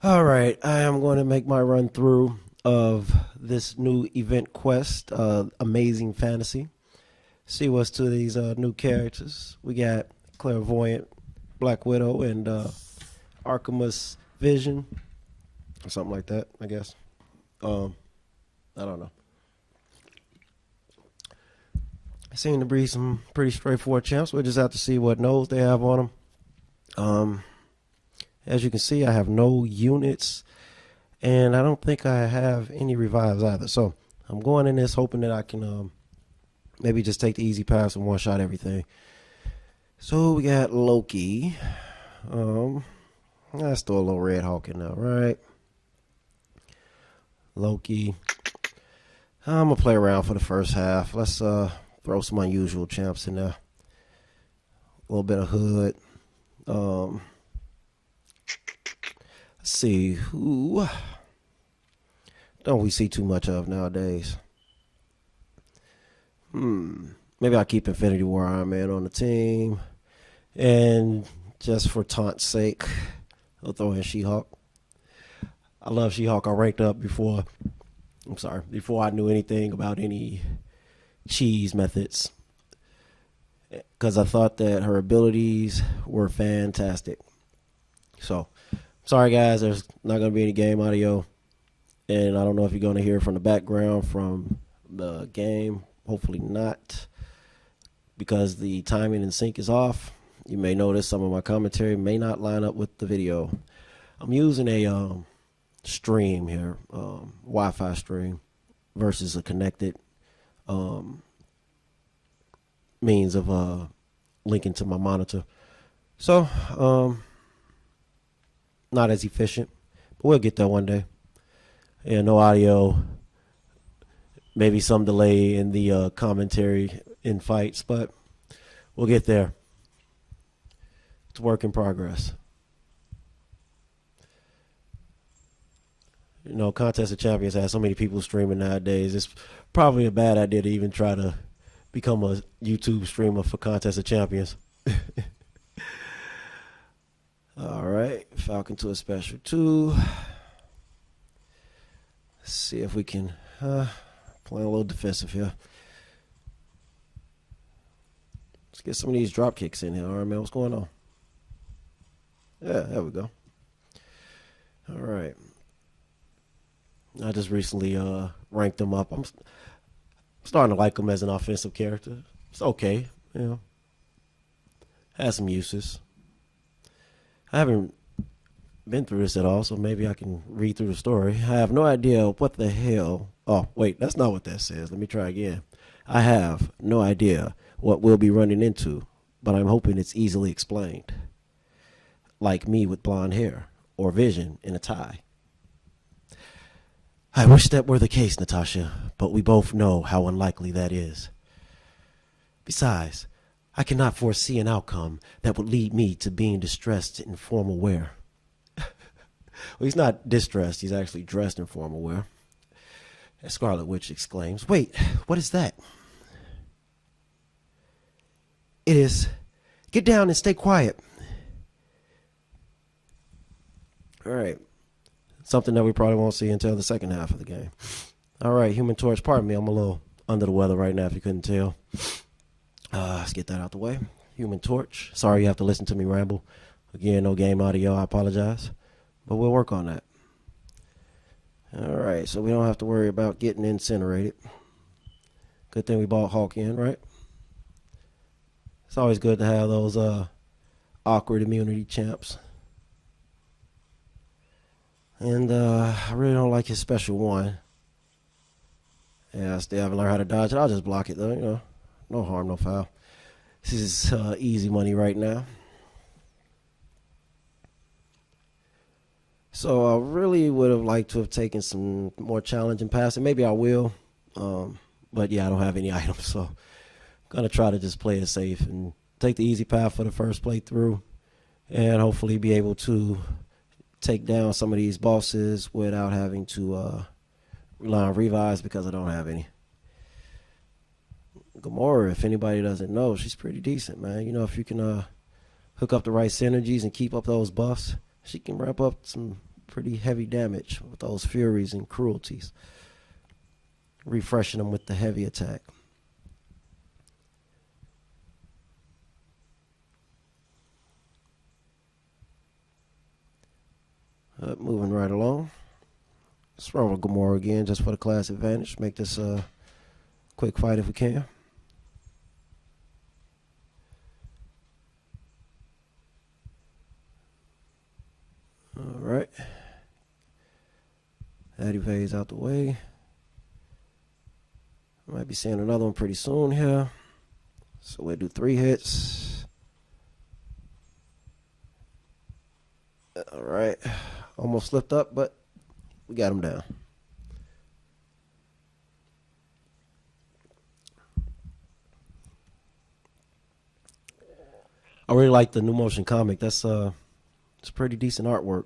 All right, I am going to make my run through of this new event quest, Amazing Fantasy. See what's to these new characters. We got Clairvoyant, Black Widow, and Archimus Vision, or something like that, I guess. Um, I don't know. Seem to be some pretty straightforward champs. We'll just have to see what nodes they have on them. As you can see, I have no units, and I don't think I have any revives either. So I'm going in this hoping that I can maybe just take the easy pass and one-shot everything. So we got Loki. Let's throw a little Red Hawk in there, right? Loki. I'm going to play around for the first half. Let's throw some unusual champs in there. A little bit of Hood. Let's see, who don't we see too much of nowadays? Maybe I'll keep Infinity War Iron Man on the team. And just for taunt's sake, I'll throw in She-Hulk. I love She-Hulk. I ranked up before I knew anything about any cheese methods. Because I thought that her abilities were fantastic. So, sorry guys, there's not going to be any game audio. And I don't know if you're going to hear from the background from the game. Hopefully not. Because the timing and sync is off. You may notice some of my commentary may not line up with the video. I'm using a stream here, Wi-Fi stream, versus a connected means of linking to my monitor. So, not as efficient, but we'll get there one day. And no audio, maybe some delay in the commentary in fights, but we'll get there. It's a work in progress. You know, Contest of Champions has so many people streaming nowadays. It's probably a bad idea to even try to become a YouTube streamer for Contest of Champions. All right, Falcon to a special 2. Let's see if we can play a little defensive here. Let's get some of these drop kicks in here. All right, man, what's going on? Yeah, there we go. All right. I just recently ranked him up. I'm starting to like him as an offensive character. It's okay, you know. Has some uses. I haven't been through this at all, so maybe I can read through the story. I have no idea what the hell. Oh, wait, that's not what that says. Let me try again. I have no idea what we'll be running into, but I'm hoping it's easily explained. Like me with blonde hair or Vision in a tie. I wish that were the case, Natasha, but we both know how unlikely that is. Besides, I cannot foresee an outcome that would lead me to being distressed in formal wear. Well, he's not distressed, he's actually dressed in formal wear. As Scarlet Witch exclaims, "Wait, what is that?" It is, "Get down and stay quiet." All right. Something that we probably won't see until the second half of the game. All right, Human Torch, pardon me, I'm a little under the weather right now if you couldn't tell. Let's get that out the way. Human Torch. Sorry you have to listen to me ramble. Again, no game audio, I apologize. But we'll work on that. All right, so we don't have to worry about getting incinerated. Good thing we bought Hawk in, right? It's always good to have those awkward immunity champs. And I really don't like his special one. Yeah, I still haven't learned how to dodge it. I'll just block it though, you know. No harm, no foul. This is easy money right now. So I really would have liked to have taken some more challenging passing. Maybe I will. But yeah, I don't have any items. So I'm going to try to just play it safe and take the easy path for the first playthrough. And hopefully be able to take down some of these bosses without having to rely on revives because I don't have any. Gamora, if anybody doesn't know, she's pretty decent, man. You know, if you can hook up the right synergies and keep up those buffs, she can ramp up some pretty heavy damage with those furies and cruelties. Refreshing them with the heavy attack. Moving right along. Let's roll Gamora again just for the class advantage. Make this a quick fight if we can. All right. That evades out the way. Might be seeing another one pretty soon here. So we'll do 3 hits. All right. Almost slipped up, but we got him down. I really like the new motion comic. It's pretty decent artwork.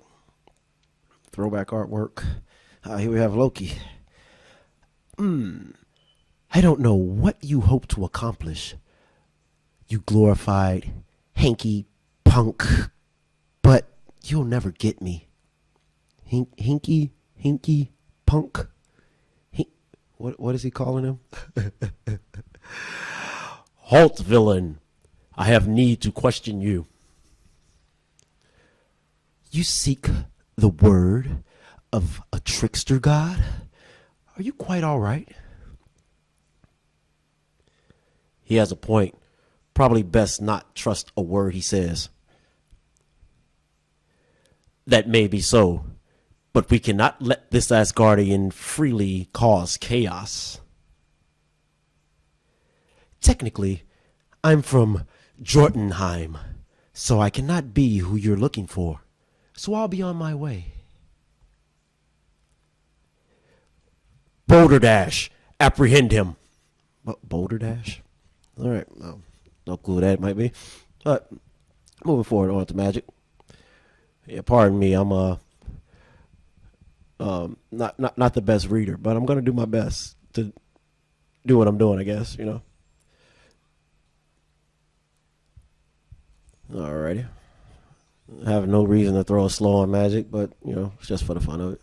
Throwback artwork. Here we have Loki. I don't know what you hope to accomplish, you glorified hanky punk, but you'll never get me. Hinky punk. What is he calling him? Halt, villain. I have need to question you. You seek the word of a trickster god? Are you quite all right? He has a point. Probably best not trust a word he says. That may be so, but we cannot let this Asgardian freely cause chaos. Technically, I'm from Jotunheim, so I cannot be who you're looking for. So I'll be on my way. Boulder Dash, apprehend him. Boulder Dash? All right, no clue what that might be. But moving forward on to Magic. Yeah, pardon me, I'm not the best reader, but I'm gonna do my best to do what I'm doing, I guess, you know. Alrighty. I have no reason to throw a slow on Magic, but you know, it's just for the fun of it.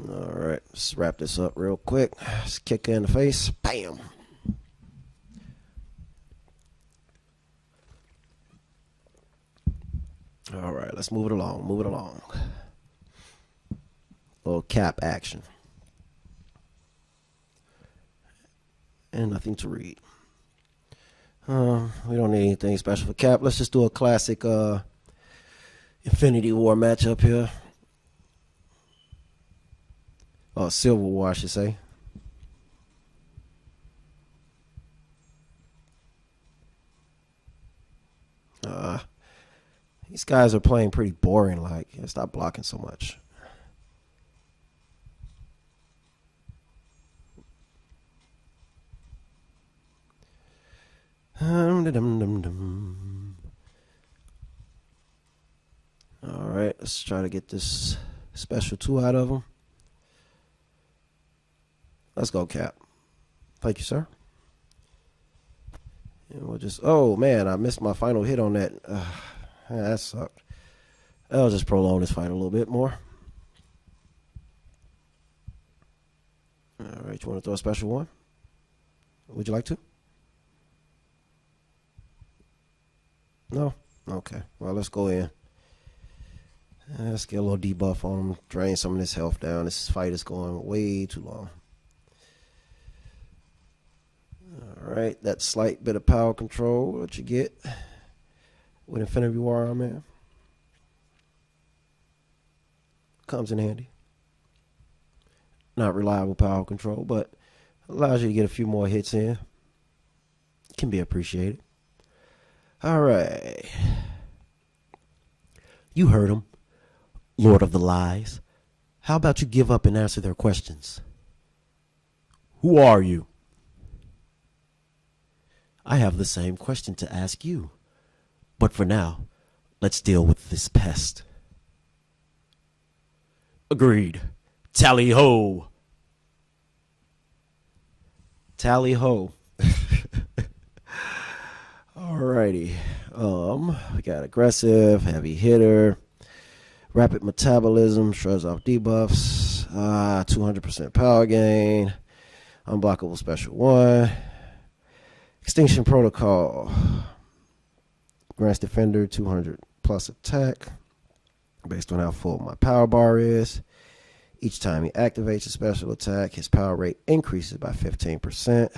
Alright, let's wrap this up real quick. Let's kick her in the face. Bam! Alright, let's move it along. Move it along. Little cap action. And nothing to read. We don't need anything special for Cap. Let's just do a classic Infinity War matchup here. Civil War, I should say. These guys are playing pretty boring. Like, stop blocking so much. All right, let's try to get this special 2 out of them. Let's go, Cap. Thank you, sir. And we'll just... Oh, man, I missed my final hit on that. That sucked. I'll just prolong this fight a little bit more. All right, you want to throw a special one? Would you like to? No? Okay. Well, let's go in. Let's get a little debuff on him. Drain some of this health down. This fight is going way too long. Alright, that slight bit of power control that you get with Infinity War Iron Man comes in handy. Not reliable power control, but allows you to get a few more hits in. Can be appreciated. Alright. You heard him, Lord of the Lies. How about you give up and answer their questions? Who are you? I have the same question to ask you. But for now, let's deal with this pest. Agreed. Tally ho. Tally ho. Alrighty. We got aggressive, heavy hitter, rapid metabolism, shreds off debuffs, 200% power gain, unblockable special 1, extinction protocol, grants defender 200 plus attack based on how full my power bar is. Each time he activates a special attack, his power rate increases by 15%.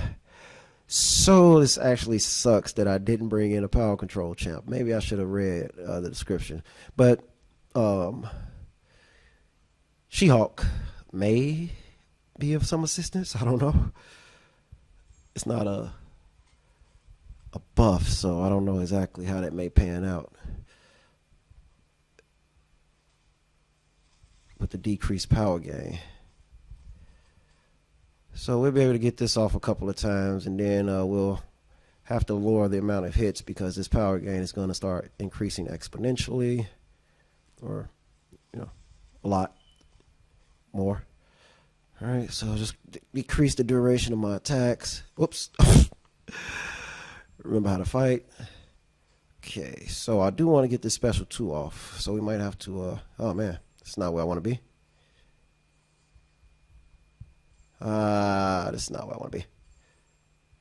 So this actually sucks that I didn't bring in a power control champ. Maybe I should have read the description. But She-Hulk may be of some assistance. I don't know. It's not a buff, so I don't know exactly how that may pan out. With the decreased power gain. So we'll be able to get this off a couple of times, and then we'll have to lower the amount of hits because this power gain is going to start increasing exponentially, or a lot more. All right, so just decrease the duration of my attacks. Whoops. Remember how to fight. Okay, so I do want to get this special 2 off, so we might have to oh man, that's not where I want to be. This is not where I want to be.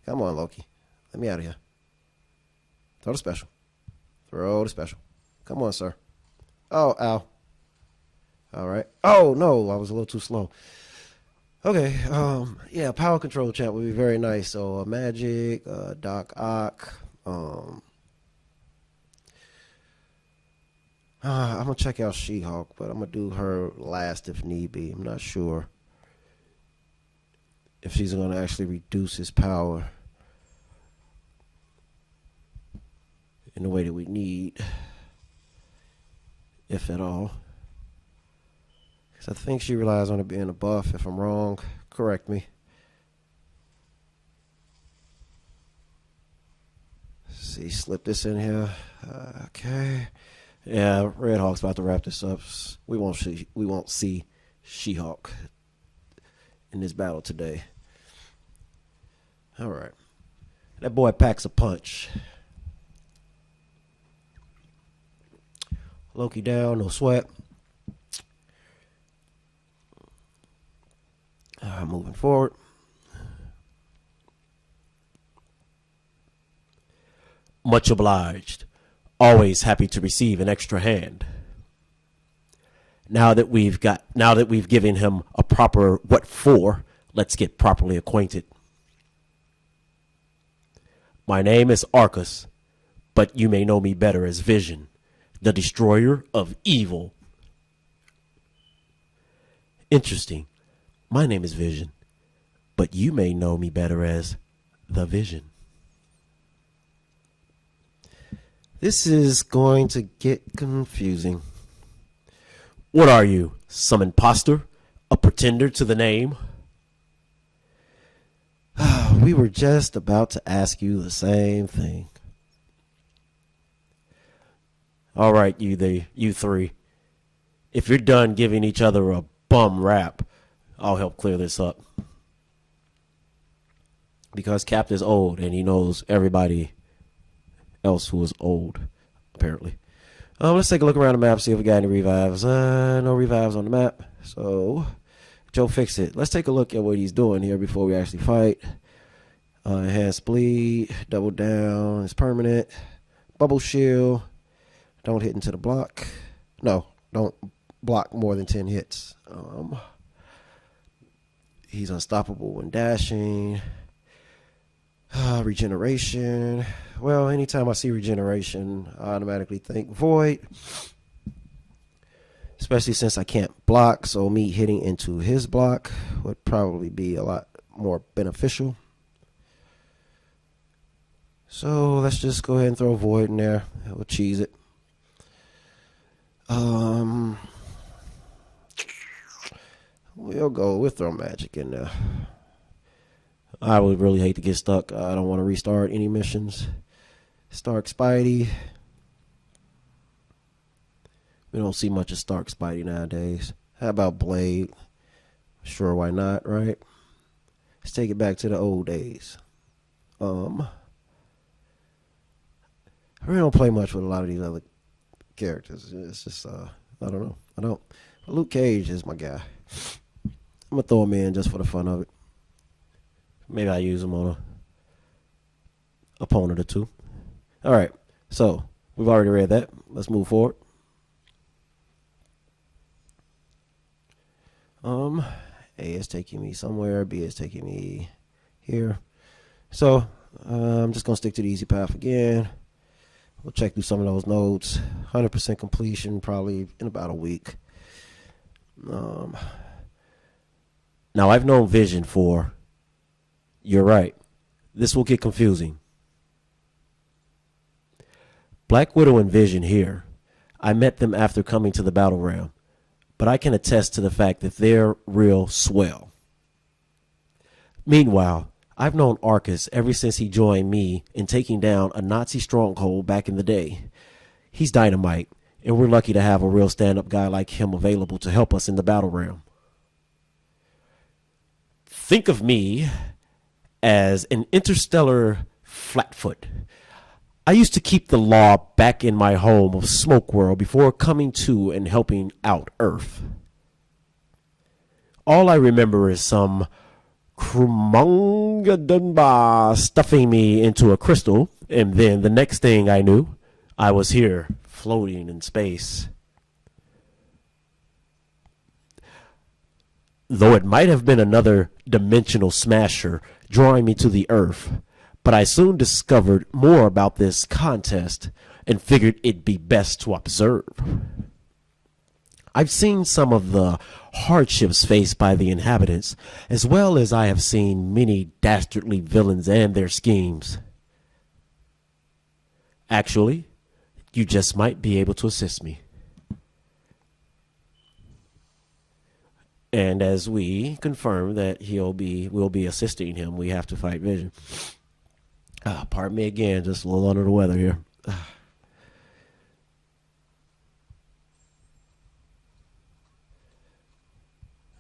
Come on, Loki. Let me out of here. Throw the special. Throw the special. Come on, sir. Oh, ow. All right. Oh, no, I was a little too slow. Okay, yeah, power control champ would be very nice. So, Magic, Doc Ock. I'm going to check out She-Hulk, but I'm going to do her last if need be. I'm not sure if she's going to actually reduce his power in the way that we need, if at all. Because I think she relies on it being a buff. If I'm wrong, correct me. Let's see, slip this in here. Okay. Yeah, Red Hawk's about to wrap this up. We won't see She-Hulk in this battle today. All right. That boy packs a punch. Loki down, no sweat. Moving forward. Much obliged. Always happy to receive an extra hand. Now that we've given him a proper what for, let's get properly acquainted. My name is Arcus, but you may know me better as Vision, the destroyer of evil. Interesting. My name is Vision, but you may know me better as the Vision. This is going to get confusing. What are you, some imposter? A pretender to the name? We were just about to ask you the same thing. All right, you three. If you're done giving each other a bum rap, I'll help clear this up. Because Cap is old and he knows everybody else who is old, apparently. Let's take a look around the map, see if we got any revives. No revives on the map. So, Joe fixed it. Let's take a look at what he's doing here before we actually fight. Enhanced bleed, double down, it's permanent. Bubble shield, don't hit into the block. No, don't block more than 10 hits. He's unstoppable when dashing. Regeneration. Well, anytime I see regeneration, I automatically think void. Especially since I can't block, so me hitting into his block would probably be a lot more beneficial. So let's just go ahead and throw void in there. We'll cheese it. We'll throw magic in there. I would really hate to get stuck. I don't want to restart any missions. Stark Spidey. We don't see much of Stark Spidey nowadays. How about Blade? Sure, why not, right? Let's take it back to the old days. I really don't play much with a lot of these other characters. It's just I don't know. I don't. Luke Cage is my guy. I'm gonna throw him in just for the fun of it. Maybe I use him on a opponent or two. All right. So we've already read that. Let's move forward. A is taking me somewhere. B is taking me here. So I'm just gonna stick to the easy path again. We'll check through some of those nodes. 100% completion probably in about a week. Now I've known Vision for. You're right. This will get confusing. Black Widow and Vision here. I met them after coming to the battle realm, but I can attest to the fact that they're real swell. Meanwhile, I've known Arcus ever since he joined me in taking down a Nazi stronghold back in the day. He's dynamite, and we're lucky to have a real stand-up guy like him available to help us in the battle realm. Think of me as an interstellar flatfoot. I used to keep the law back in my home of Smoke World before coming to and helping out Earth. All I remember is some Krumunga Dunbar stuffing me into a crystal, and then the next thing I knew, I was here, floating in space. Though it might have been another dimensional smasher drawing me to the Earth, but I soon discovered more about this contest and figured it'd be best to observe. I've seen some of the hardships faced by the inhabitants, as well as I have seen many dastardly villains and their schemes. Actually, you just might be able to assist me. And as we confirm that we'll be assisting him, we have to fight Vision. Pardon me again, just a little under the weather here.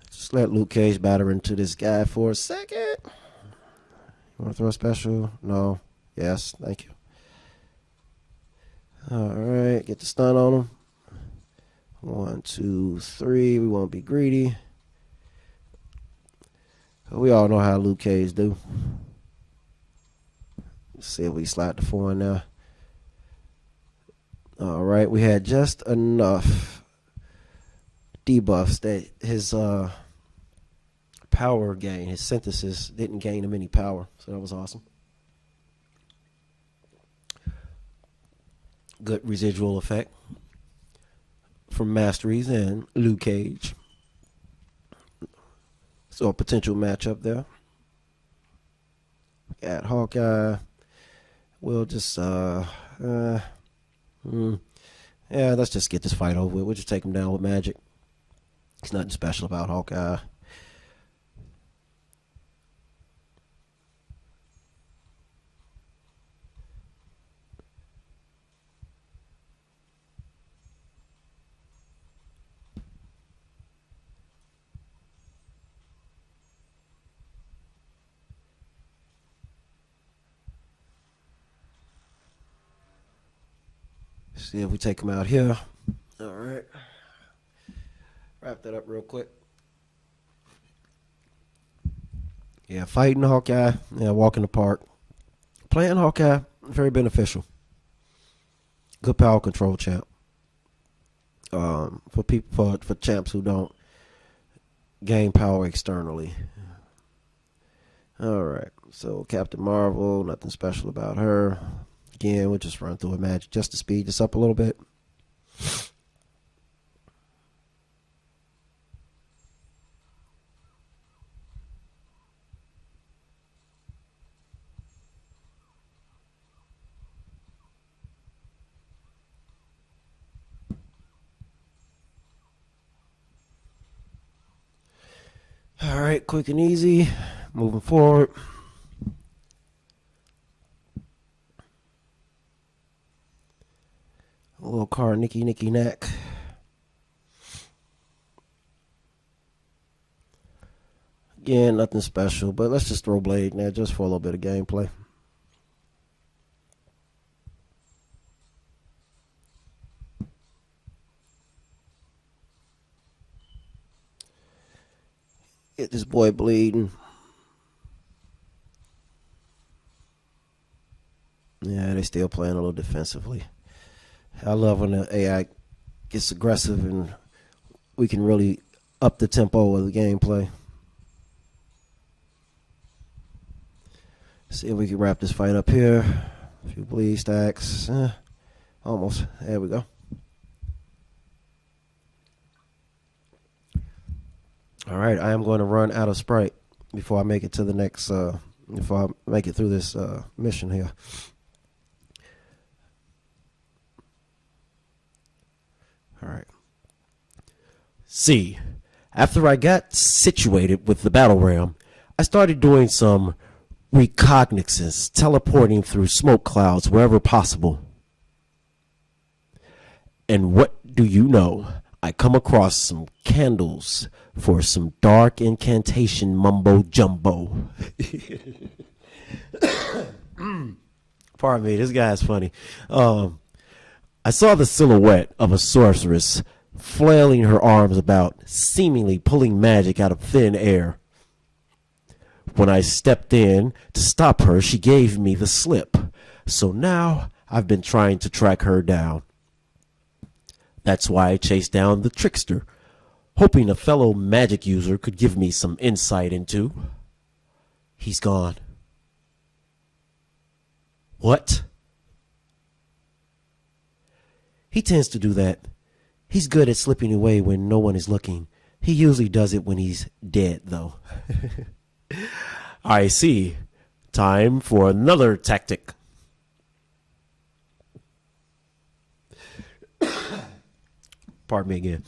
Just let Luke Cage batter into this guy for a second. You want to throw a special? No. Yes. Thank you. All right. Get the stun on him. 1, 2, 3. We won't be greedy. We all know how Luke Cage do. Let's see if we slide the 4 in there. All right. We had just enough debuffs that his power gain, his synthesis, didn't gain him any power. So that was awesome. Good residual effect from Masteries and Luke Cage. So a potential matchup there. Got Hawkeye. We'll just let's just get this fight over with. We'll just take him down with magic. There's nothing special about Hawkeye. See if we take him out here. All right. Wrap that up real quick. Yeah, fighting Hawkeye. Yeah, walk in the park. Playing Hawkeye, very beneficial. Good power control champ. For people for champs who don't gain power externally. All right. So Captain Marvel, nothing special about her. Again, we'll just run through it magic just to speed this up a little bit. All right, quick and easy. Moving forward. A little car, Nicky Knack. Again, nothing special, but let's just throw Blade in there just for a little bit of gameplay. Get this boy bleeding. Yeah, they still playing a little defensively. I love when the AI gets aggressive and we can really up the tempo of the gameplay. See if we can wrap this fight up here. A few bleed stacks. Almost. There we go. All right, I am going to run out of Sprite before I make it to the next, before I make it through this mission here. All right. See, after I got situated with the battle ram, I started doing some recognizance, teleporting through smoke clouds wherever possible. And what do you know? I come across some candles for some dark incantation mumbo jumbo. Pardon me, this guy's funny. I saw the silhouette of a sorceress flailing her arms about, seemingly pulling magic out of thin air. When I stepped in to stop her, she gave me the slip. So now I've been trying to track her down. That's why I chased down the trickster, hoping a fellow magic user could give me some insight into. He's gone. What? He tends to do that. He's good at slipping away when no one is looking. He usually does it when he's dead, though. I see. Time for another tactic. Pardon me again.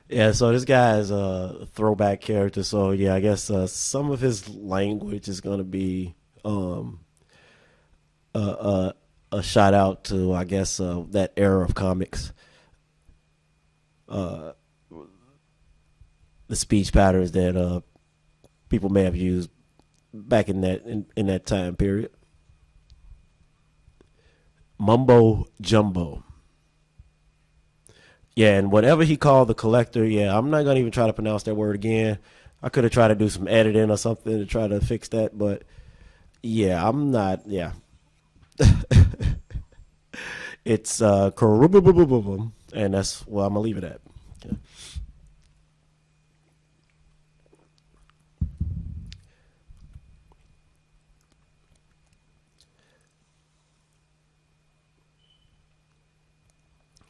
Yeah, so this guy is a throwback character. So yeah, I guess some of his language is going to be a shout out to, I guess, that era of comics. The speech patterns that people may have used back in that time period. Mumbo jumbo. Yeah, and whatever he called the collector, yeah, I'm not gonna even try to pronounce that word again. I could have tried to do some editing or something to try to fix that, but yeah, I'm not. Yeah, it's and that's well, I'm gonna leave it at. Okay.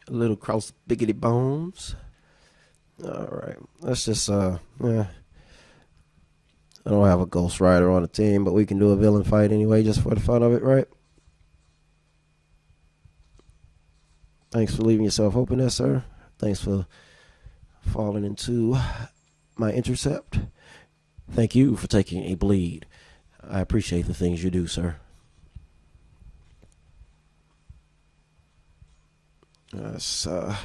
A little cross biggity bones. All right, let's just yeah. I don't have a Ghost Rider on the team, but we can do a villain fight anyway, just for the fun of it, right? Thanks for leaving yourself open there, sir. Thanks for falling into my intercept. Thank you for taking a bleed. I appreciate the things you do, sir.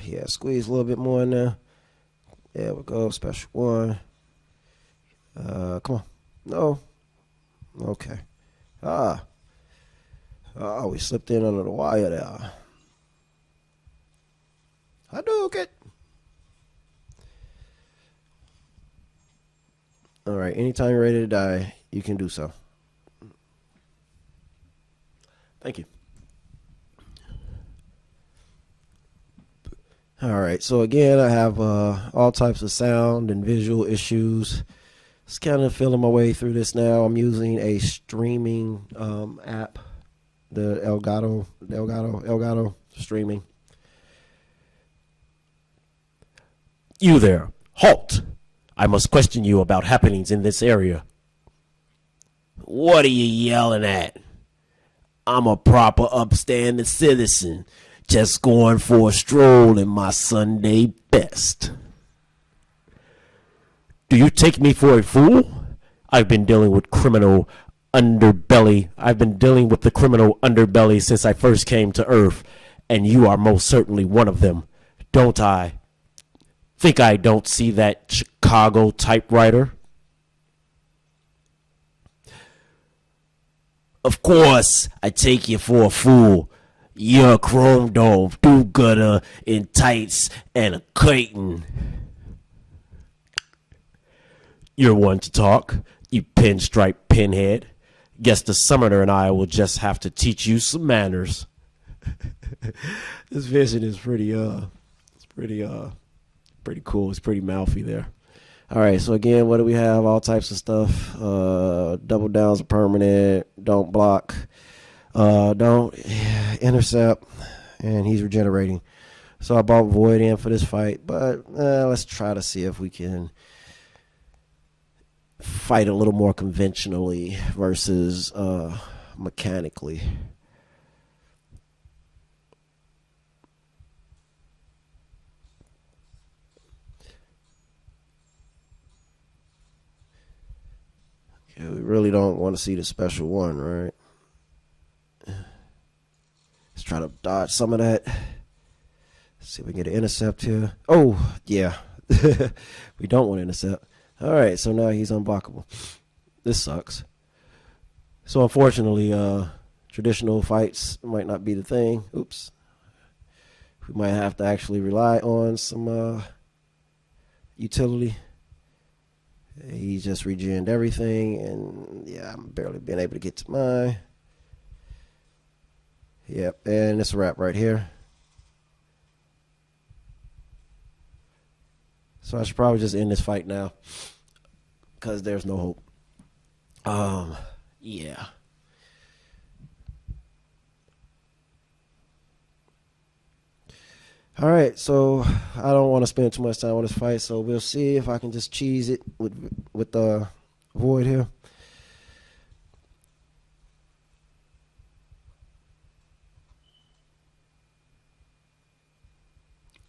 Yeah, squeeze a little bit more in there. There we go. Special one. Come on. No. Okay. Oh, we slipped in under the wire there. Hadouken. All right. Anytime you're ready to die, you can do so. Thank you. All right, so again, I have all types of sound and visual issues. Just kind of feeling my way through this now. I'm using a streaming app, the Elgato streaming. You there, halt! I must question you about happenings in this area. What are you yelling at? I'm a proper upstanding citizen. Just going for a stroll in my Sunday best. Do you take me for a fool? I've been dealing with the criminal underbelly since I first came to Earth, and you are most certainly one of them, don't I? Think I don't see that Chicago typewriter? Of course, I take you for a fool. You're chrome dome, do gooder in tights and a curtain. You're one to talk, you pinstripe pinhead. Guess the summoner and I will just have to teach you some manners. This vision is pretty cool. It's pretty mouthy there. All right, so again, what do we have? All types of stuff. Double downs are permanent. Don't block. Don't intercept. And he's regenerating. So I bought Void in for this fight, but let's try to see if we can fight a little more conventionally versus mechanically. Yeah, we really don't want to see the special one, right? Let's try to dodge some of that. See if we can get an intercept here. Oh, yeah. We don't want to intercept. All right, so now he's unblockable. This sucks. So unfortunately, traditional fights might not be the thing. Oops. We might have to actually rely on some utility. He just regened everything, and yeah, I'm barely being able to get to mine. Yep, and it's a wrap right here. So I should probably just end this fight now, because there's no hope. Yeah. All right, so I don't want to spend too much time on this fight, so we'll see if I can just cheese it with the Void here.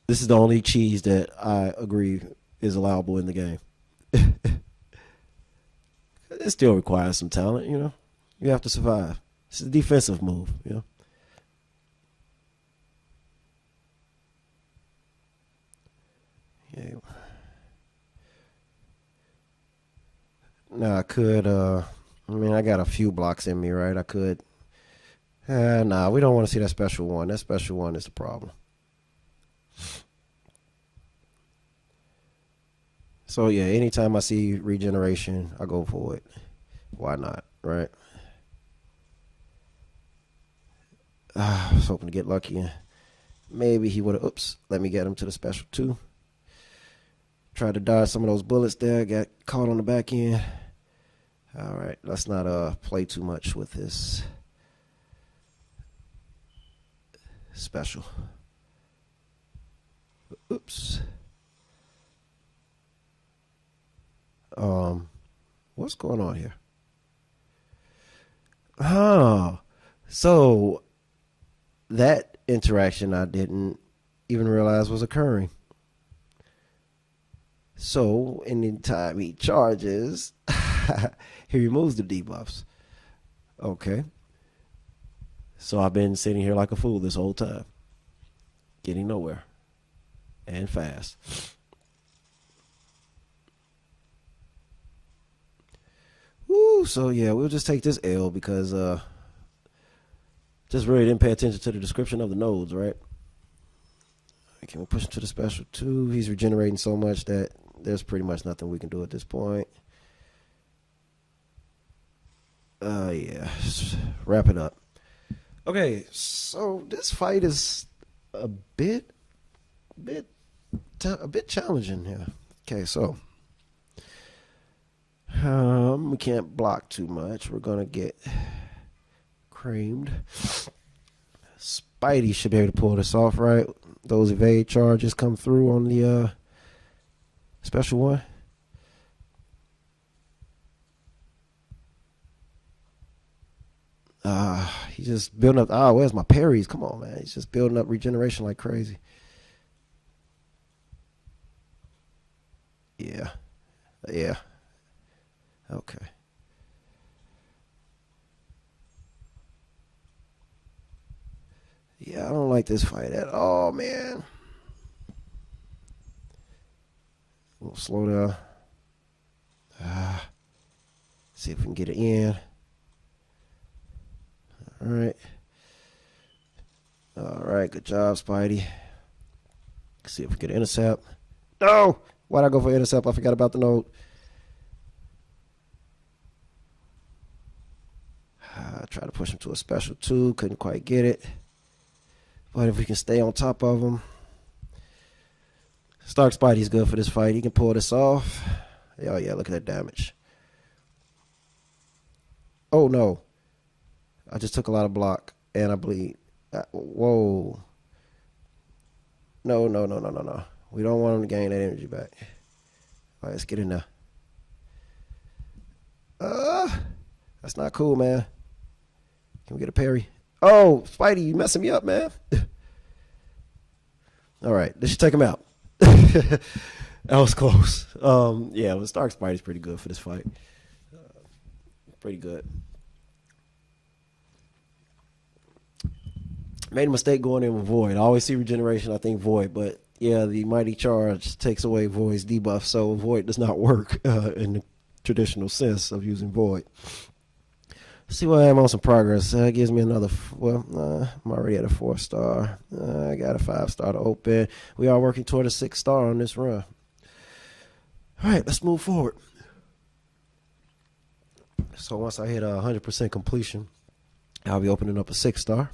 This is the only cheese that I agree is allowable in the game. It still requires some talent, you know. You have to survive. It's a defensive move, you know. Yeah. Now I could. I mean, I got a few blocks in me, right? I could. Nah, we don't want to see that special one. That special one is the problem. So yeah, anytime I see regeneration, I go for it. Why not, right? I was hoping to get lucky. Maybe he would have. Oops, let me get him to the special two. Tried to dodge some of those bullets there. Got caught on the back end. All right, let's not play too much with this special. Oops. What's going on here? Oh, so that interaction I didn't even realize was occurring. So anytime he charges, he removes the debuffs. Okay. So I've been sitting here like a fool this whole time, getting nowhere, and fast. Woo, so yeah, we'll just take this L because just really didn't pay attention to the description of the nodes, right? Okay, we'll push him to the special two. He's regenerating so much that there's pretty much nothing we can do at this point. Yeah, just wrap it up. Okay, so this fight is a bit, a bit challenging here. Okay, so we can't block too much. We're gonna get creamed. Spidey should be able to pull this off, right? Those evade charges come through on the special one. He's just building up. Where's my parries? Come on, man. He's just building up regeneration like crazy. Yeah. Yeah. Okay. Yeah, I don't like this fight at all, man. We'll slow down. See if we can get it in. All right. right, good job, Spidey. Let's see if we get intercept. No! Why'd I go for intercept? I forgot about the note. I tried to push him to a special 2. Couldn't quite get it. But if we can stay on top of him. Stark Spidey's good for this fight. He can pull this off. Oh, yeah, look at that damage. Oh, no. I just took a lot of block, and I bleed. Whoa. No. We don't want him to gain that energy back. All right, let's get in there. That's not cool, man. Can we get a parry? Oh, Spidey, you messing me up, man. All right, this should take him out. That was close. Yeah, well, Stark Spidey's pretty good for this fight. Pretty good. Made a mistake going in with Void. I always see regeneration, I think Void, but yeah, the Mighty Charge takes away Void's debuff, so Void does not work in the traditional sense of using Void. See what I am on some progress. That gives me another, I'm already at a 4-star. I got a 5-star to open. We are working toward a 6-star on this run. All right, let's move forward. So once I hit 100% completion, I'll be opening up a 6-star.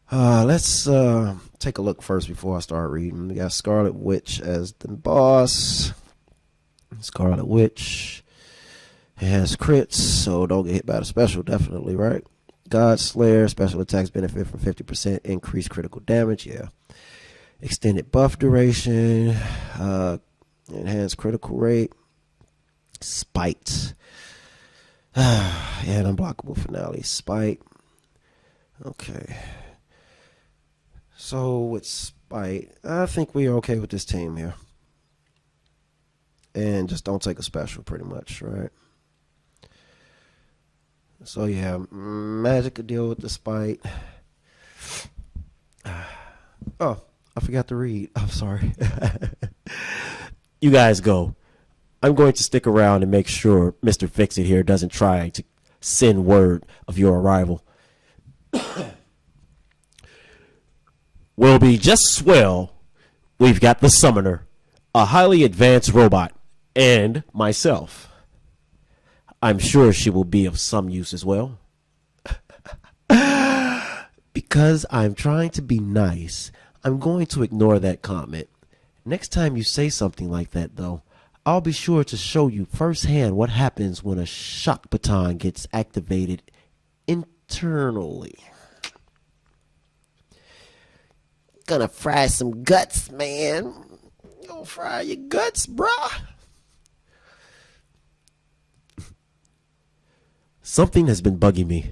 Let's take a look first before I start reading. We got Scarlet Witch as the boss. Scarlet Witch has crits, so don't get hit by the special, definitely, right? God Slayer, special attacks benefit from 50% increased critical damage, yeah. Extended buff duration, enhanced critical rate, Spite, and unblockable finale, Spite. Okay. So with Spite, I think we are okay with this team here. And just don't take a special, pretty much, right? So yeah, Magic could deal with the Spite. Oh, I forgot to read. I'm sorry. You guys go. I'm going to stick around and make sure Mr. Fix-It here doesn't try to send word of your arrival. Will be just swell. We've got the Summoner, a highly advanced robot, and myself. I'm sure she will be of some use as well. Because I'm trying to be nice, I'm going to ignore that comment. Next time you say something like that, though, I'll be sure to show you firsthand what happens when a shock baton gets activated internally. Gonna fry some guts, man. You gonna fry your guts, bruh? Something has been bugging me.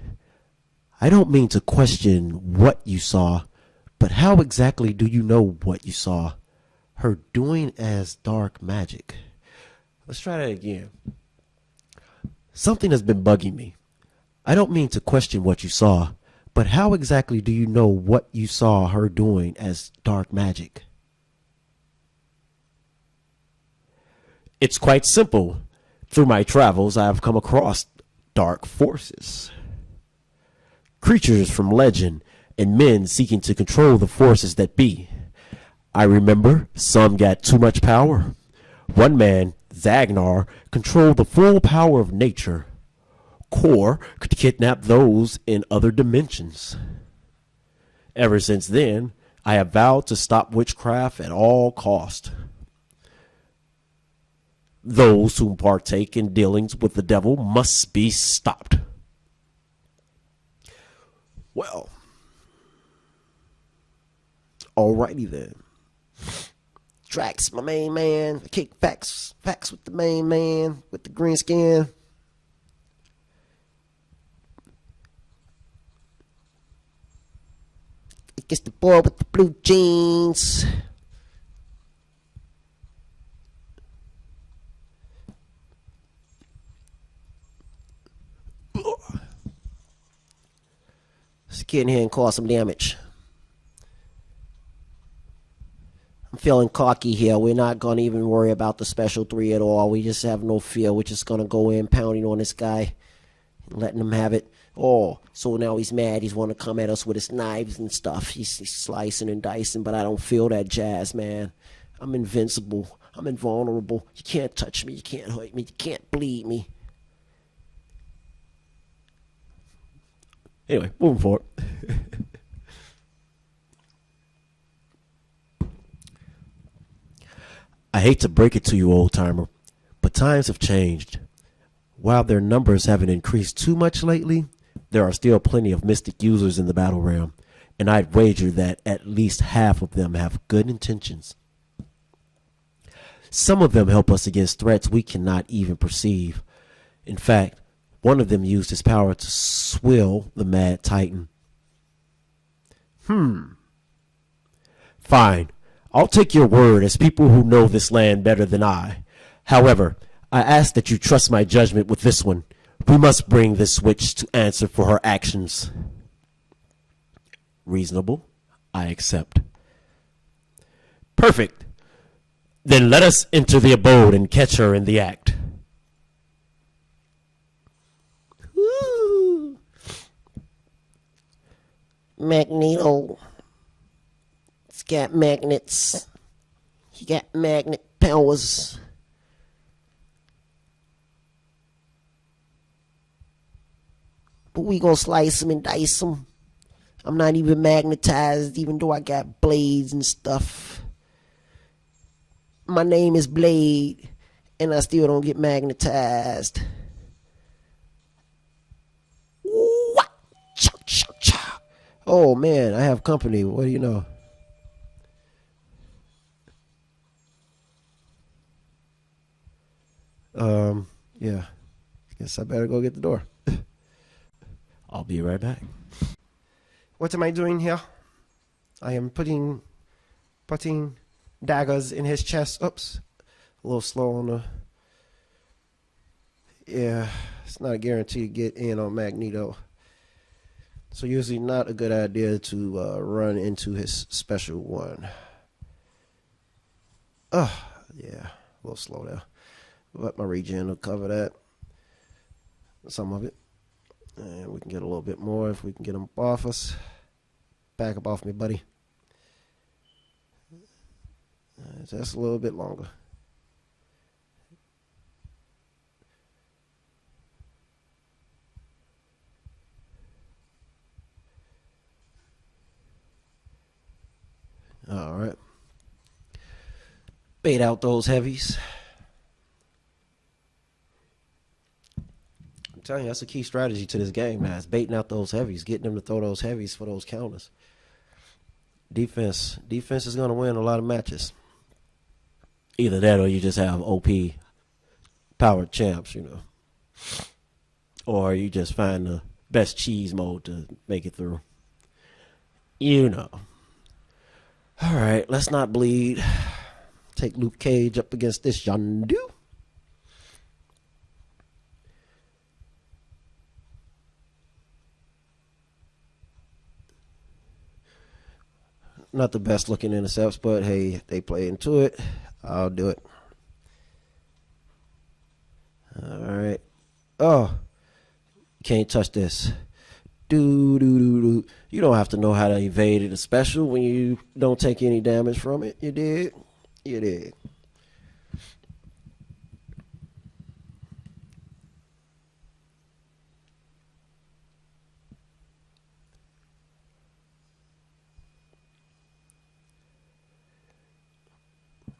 I don't mean to question what you saw, but how exactly do you know what you saw? Her doing as dark magic. Let's try that again. Something has been bugging me. I don't mean to question what you saw, but how exactly do you know what you saw her doing as dark magic? It's quite simple. Through my travels, I have come across dark forces. Creatures from legend and men seeking to control the forces that be. I remember some got too much power. One man, Zagnar, controlled the full power of nature. Kor could kidnap those in other dimensions. Ever since then, I have vowed to stop witchcraft at all cost. Those who partake in dealings with the devil must be stopped. Well, alrighty then. Drax, my main man. Kick facts with the main man with the green skin. It gets the boy with the blue jeans. Let's get in here and cause some damage. I'm feeling cocky here. We're not going to even worry about the special 3 at all. We just have no fear. We're just going to go in pounding on this guy. letting him have it. Oh, so now he's mad. He's want to come at us with his knives and stuff. He's slicing and dicing, but I don't feel that jazz, man. I'm invincible. I'm invulnerable. You can't touch me. You can't hurt me. You can't bleed me. Anyway, moving forward. I hate to break it to you, old timer, but times have changed. While their numbers haven't increased too much lately, there are still plenty of mystic users in the battle realm, and I'd wager that at least half of them have good intentions. Some of them help us against threats we cannot even perceive. In fact, one of them used his power to swill the Mad Titan. Fine. I'll take your word as people who know this land better than I. However, I ask that you trust my judgment with this one. We must bring this witch to answer for her actions. Reasonable. I accept. Perfect. Then let us enter the abode and catch her in the act. Woo. Magneto. It's got magnets. He got magnet powers. But we gonna slice him and dice him. I'm not even magnetized, even though I got blades and stuff. My name is Blade, and I still don't get magnetized. What? Oh man, I have company. What do you know? Yeah. Guess I better go get the door. I'll be right back. What am I doing here? I am putting daggers in his chest. Oops. A little slow on the... Yeah, it's not a guarantee to get in on Magneto. So usually not a good idea to run into his special one. Yeah, a little slow there. But my regen will cover that. Some of it. And we can get a little bit more if we can get him off us. Back up off me, buddy. Just a little bit longer. All right. Bait out those heavies. I'm telling you, that's a key strategy to this game, man. It's baiting out those heavies, getting them to throw those heavies for those counters. Defense is going to win a lot of matches. Either that or you just have OP powered champs, you know. Or you just find the best cheese mode to make it through. You know. All right, let's not bleed. Take Luke Cage up against this Yondu. Not the best looking intercepts, but hey, they play into it. I'll do it. All right. Oh, can't touch this. Do. You don't have to know how to evade it, especially when you don't take any damage from it. You did. You did.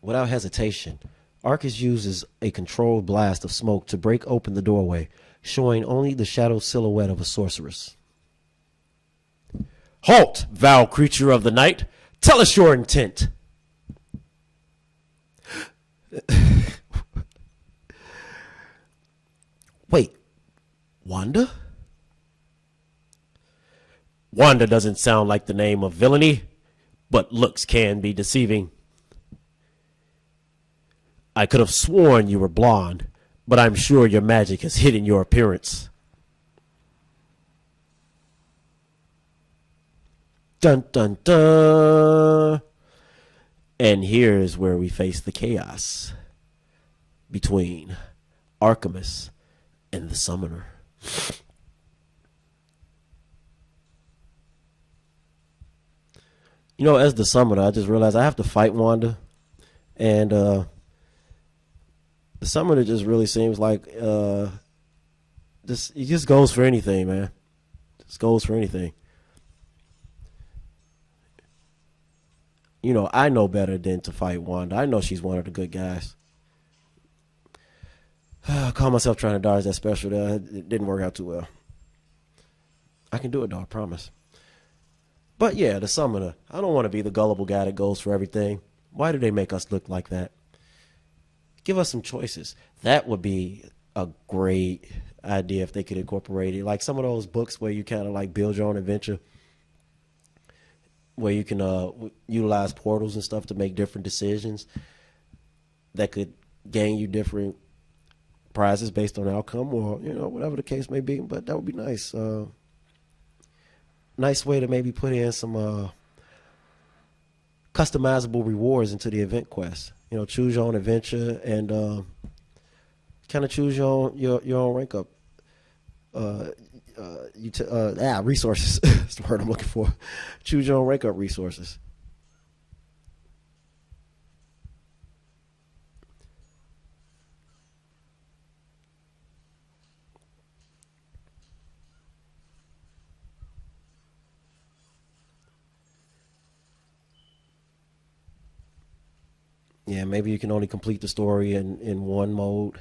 Without hesitation, Arcus uses a controlled blast of smoke to break open the doorway, showing only the shadow silhouette of a sorceress. Halt, foul creature of the night! Tell us your intent! Wait, Wanda? Wanda doesn't sound like the name of villainy, but looks can be deceiving. I could have sworn you were blonde, but I'm sure your magic has hidden your appearance. Dun dun dun. And here's where we face the chaos between Artemis and the Summoner. You know, as the summoner, I just realized I have to fight Wanda, and the summoner just really seems like he just goes for anything, man. Just goes for anything. You know, I know better than to fight Wanda. I know she's one of the good guys. I caught myself trying to dodge that special there. It didn't work out too well. I can do it though, I promise. But yeah, the summoner. I don't want to be the gullible guy that goes for everything. Why do they make us look like that? Give us some choices. That would be a great idea if they could incorporate it. Like some of those books where you kind of like build your own adventure, where you can utilize portals and stuff to make different decisions that could gain you different prizes based on outcome, or whatever the case may be. But that would be nice. Nice way to maybe put in some customizable rewards into the event quest. Choose your own adventure and kind of choose your own rank up. Resources. That's the word I'm looking for. Choose your own rank up resources. Yeah, maybe you can only complete the story in one mode,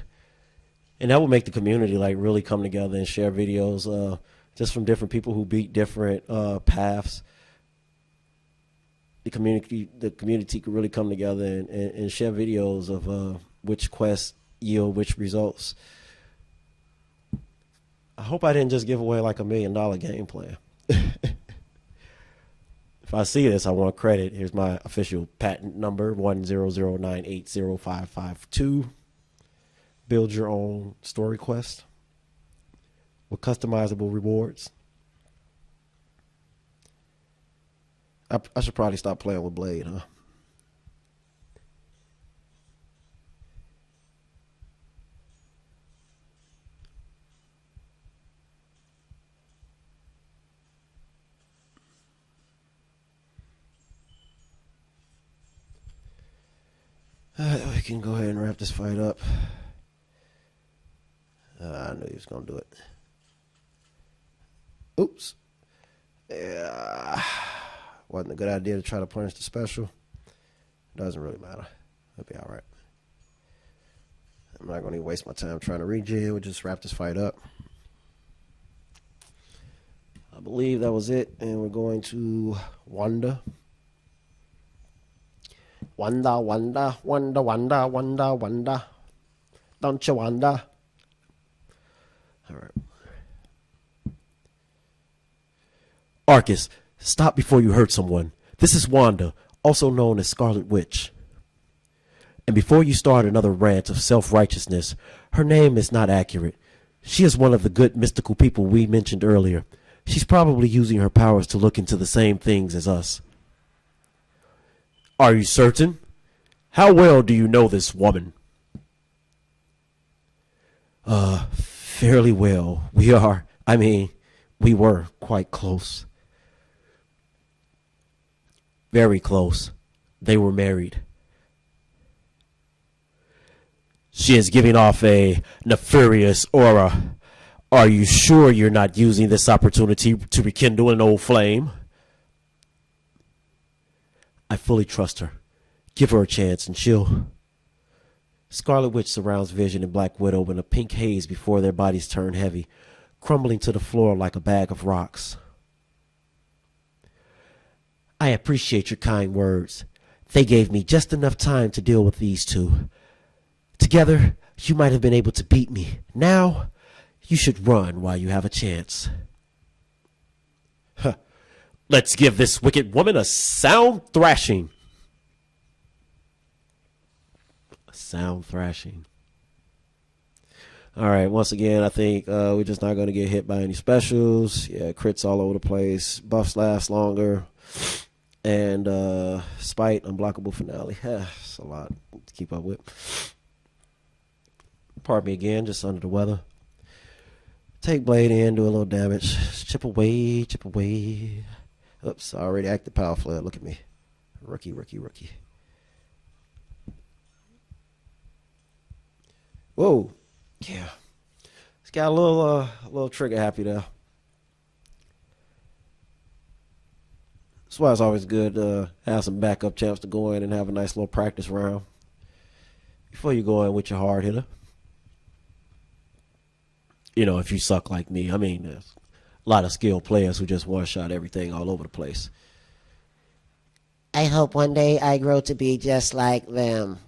and that would make the community like really come together and share videos just from different people who beat different paths. The community could really come together and share videos of which quests yield which results. I hope I didn't just give away like $1 million game plan. If I see this, I want credit. Here's my official patent number 100980552. Build your own story quest with customizable rewards. I should probably stop playing with Blade, huh? We can go ahead and wrap this fight up. I knew he was going to do it. Oops. Yeah. Wasn't a good idea to try to punish the special. Doesn't really matter. It'll be all right. I'm not going to waste my time trying to rejig. We'll just wrap this fight up. I believe that was it. And we're going to Wanda. Wanda, Wanda, Wanda, Wanda, Wanda, Wanda. Don't you Wanda? All right. Arcus, stop before you hurt someone. This is Wanda, also known as Scarlet Witch. And before you start another rant of self-righteousness, her name is not accurate. She is one of the good mystical people we mentioned earlier. She's probably using her powers to look into the same things as us. Are you certain? How well do you know this woman? Fairly well. We were quite close. Very close. They were married. She is giving off a nefarious aura. Are you sure you're not using this opportunity to rekindle an old flame? I fully trust her. Give her a chance and she'll... Scarlet Witch surrounds Vision and Black Widow in a pink haze before their bodies turn heavy, crumbling to the floor like a bag of rocks. I appreciate your kind words. They gave me just enough time to deal with these two. Together, you might have been able to beat me. Now, you should run while you have a chance. Huh. Let's give this wicked woman a sound thrashing. A sound thrashing. All right, once again, I think we're just not going to get hit by any specials. Yeah, crits all over the place. Buffs last longer. And Spite, unblockable finale. It's a lot to keep up with. Pardon me again, just under the weather. Take Blade in, do a little damage. Chip away, chip away. Oops, I already acted power flare. Look at me. Rookie, rookie, rookie. Whoa. Yeah. It's got a little trigger happy there. That's why it's always good to have some backup champs to go in and have a nice little practice round before you go in with your hard hitter. You know, if you suck like me. I mean, there's a lot of skilled players who just one shot everything all over the place. I hope one day I grow to be just like them.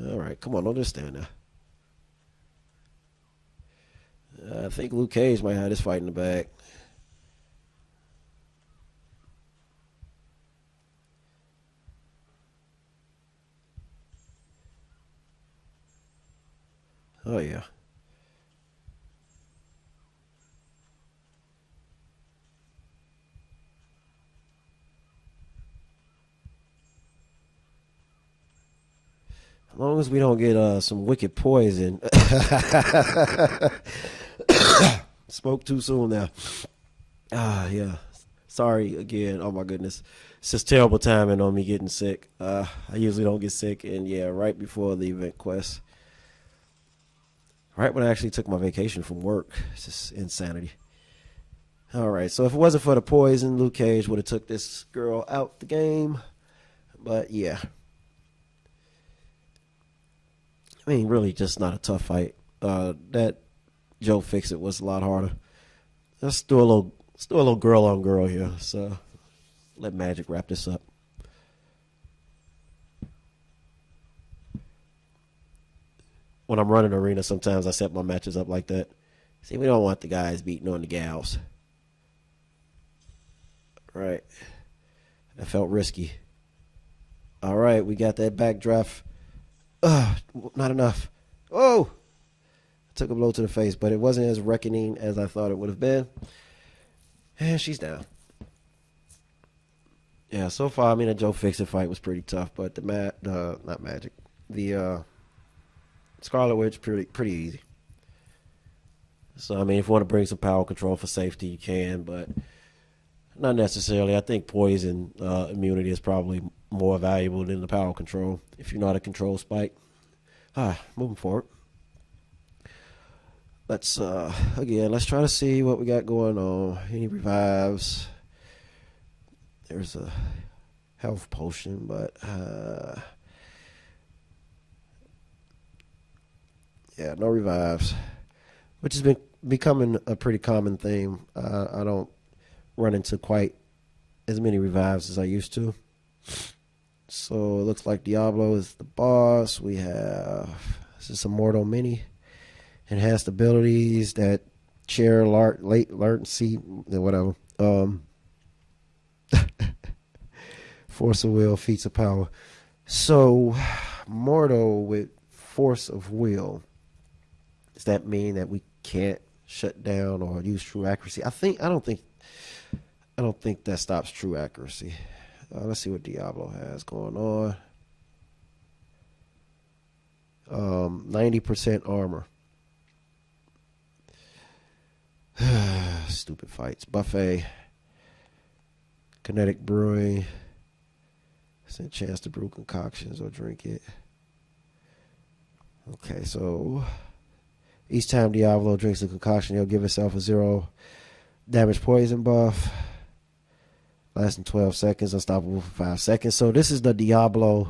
All right, come on, don't just stand there. I think Luke Cage might have this fight in the bag. Oh, yeah. As long as we don't get some wicked poison. Spoke too soon now. Yeah. Sorry again. Oh, my goodness. It's just terrible timing on me getting sick. I usually don't get sick. And, yeah, right before the event quest. Right when I actually took my vacation from work. It's just insanity. All right, so if it wasn't for the poison, Luke Cage would have took this girl out the game. But, yeah. I mean, really just not a tough fight. That Joe Fixit was a lot harder. Let's do a little girl on girl here. So let Magic wrap this up. When I'm running arena, sometimes I set my matches up like that. See, we don't want the guys beating on the gals. Right. That felt risky. All right, we got that backdraft. Not enough. Oh! I took a blow to the face, but it wasn't as reckoning as I thought it would have been. And she's down. Yeah, so far, I mean, the Joe Fixit fight was pretty tough, but not Magic. The Scarlet Witch, pretty easy. So, I mean, if you want to bring some power control for safety, you can, but not necessarily. I think poison immunity is probably more valuable than the power control if you know how to control spike. Moving forward. Let's try to see what we got going on. Any revives? There's a health potion, but yeah, no revives, which has been becoming a pretty common theme. I don't run into quite as many revives as I used to. So it looks like Diablo is the boss. We have this is some Mortal Mini. Enhanced abilities that chair, late latency, whatever. Force of will, feats of power. So, Mortal with force of will. Does that mean that we can't shut down or use true accuracy? I don't think that stops true accuracy. Let's see what Diablo has going on. 90% armor. Stupid fights. Buffet. Kinetic brewing. It's a chance to brew concoctions or drink it. Okay, so each time Diablo drinks a concoction, he'll give itself a 0 damage poison buff. Lasting 12 seconds, unstoppable for 5 seconds. So this is the Diablo.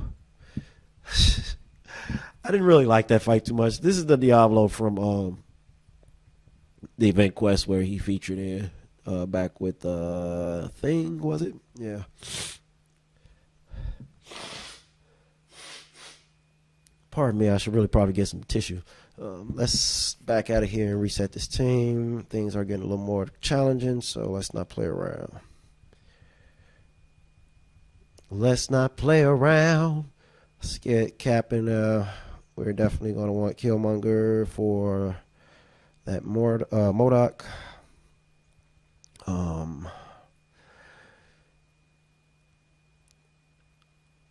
I didn't really like that fight too much. This is the Diablo from the event quest where he featured in back with Thing, was it? Yeah. Pardon me, I should really probably get some tissue. Let's back out of here and reset this team. Things are getting a little more challenging, so let's not play around. Let's not play around. Let's get capping. We're definitely going to want Killmonger for that MODOK.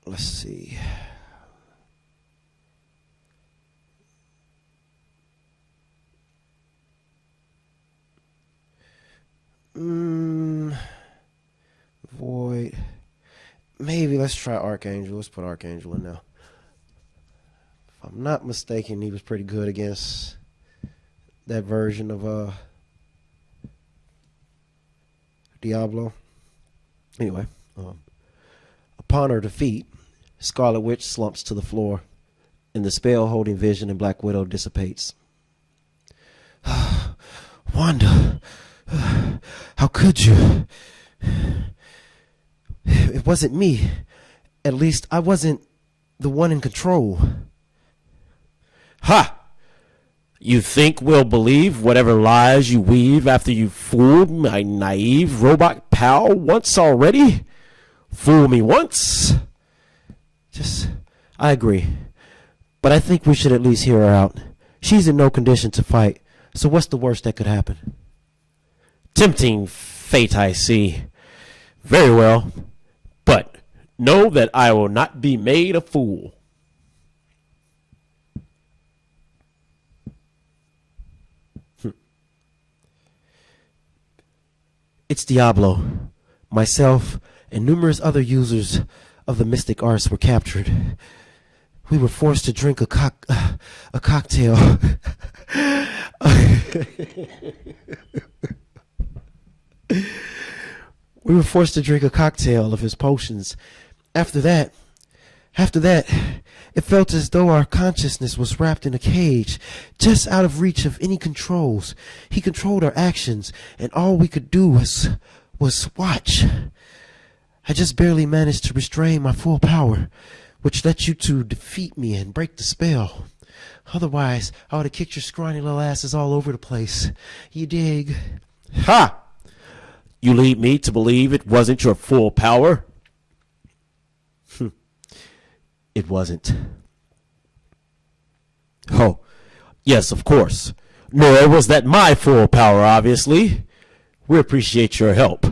Let's see. Mm, Void. Maybe let's try Archangel. Let's put Archangel in now. If I'm not mistaken, he was pretty good against that version of Diablo. Anyway, upon her defeat, Scarlet Witch slumps to the floor, and the spell holding Vision and Black Widow dissipates. Wanda, how could you? It wasn't me. At least I wasn't the one in control. Ha! You think we'll believe whatever lies you weave after you fooled my naive robot pal once already? Fool me once? I agree. But I think we should at least hear her out. She's in no condition to fight, so what's the worst that could happen? Tempting fate, I see. Very well. But know that I will not be made a fool. It's Diablo. Myself and numerous other users of the mystic arts were captured. We were forced to drink a cocktail. We were forced to drink a cocktail of his potions. After that, it felt as though our consciousness was wrapped in a cage, just out of reach of any controls. He controlled our actions, and all we could do was watch. I just barely managed to restrain my full power, which led you to defeat me and break the spell. Otherwise, I would have kicked your scrawny little asses all over the place. You dig? Ha! You lead me to believe it wasn't your full power? It wasn't. Oh, yes, of course. Nor was that my full power, obviously. We appreciate your help,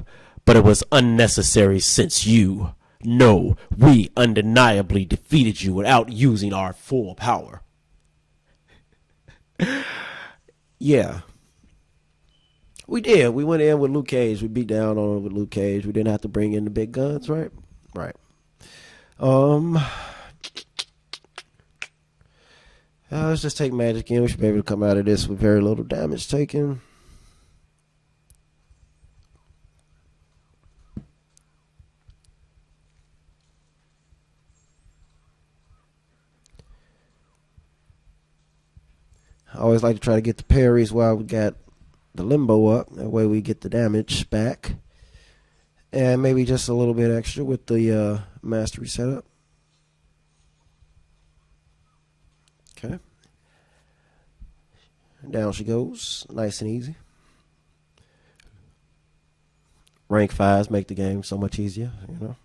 but it was unnecessary since we undeniably defeated you without using our full power. Yeah. We did. We went in with Luke Cage. We beat down on it with Luke Cage. We didn't have to bring in the big guns, right? Right. Let's just take magic in. We should be able to come out of this with very little damage taken. I always like to try to get the parries while we got the limbo up. That way we get the damage back. And maybe just a little bit extra with the mastery setup. Okay. Down she goes. Nice and easy. Rank 5s make the game so much easier, you know.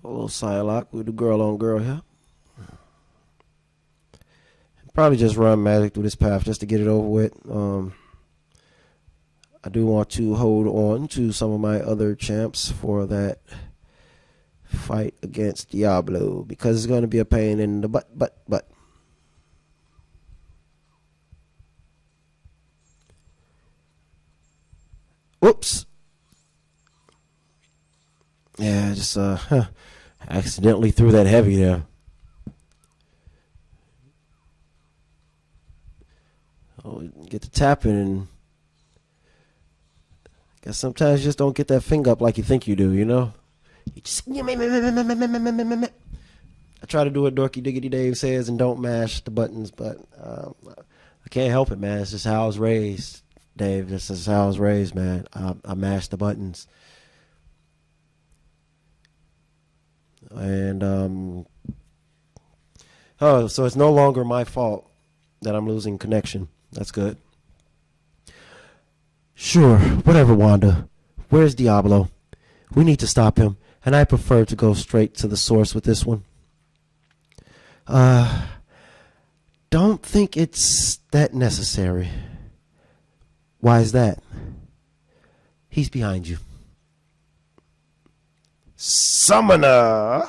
A little side lock with the girl on girl here. Probably just run magic through this path just to get it over with. I do want to hold on to some of my other champs for that fight against Diablo because it's going to be a pain in the butt. Whoops. Yeah, just accidentally threw that heavy there. Oh, get the tapping, and I guess sometimes you just don't get that finger up like you think you do, you know? You just, I try to do what Dorky Diggity Dave says and don't mash the buttons, but I can't help it, man. It's just how I was raised, Dave. This is how I was raised, man. I mash the buttons. And, so it's no longer my fault that I'm losing connection. That's good. Sure, whatever, Wanda. Where's Diablo? We need to stop him, and I prefer to go straight to the source with this one. Don't think it's that necessary. Why is that? He's behind you. Summoner!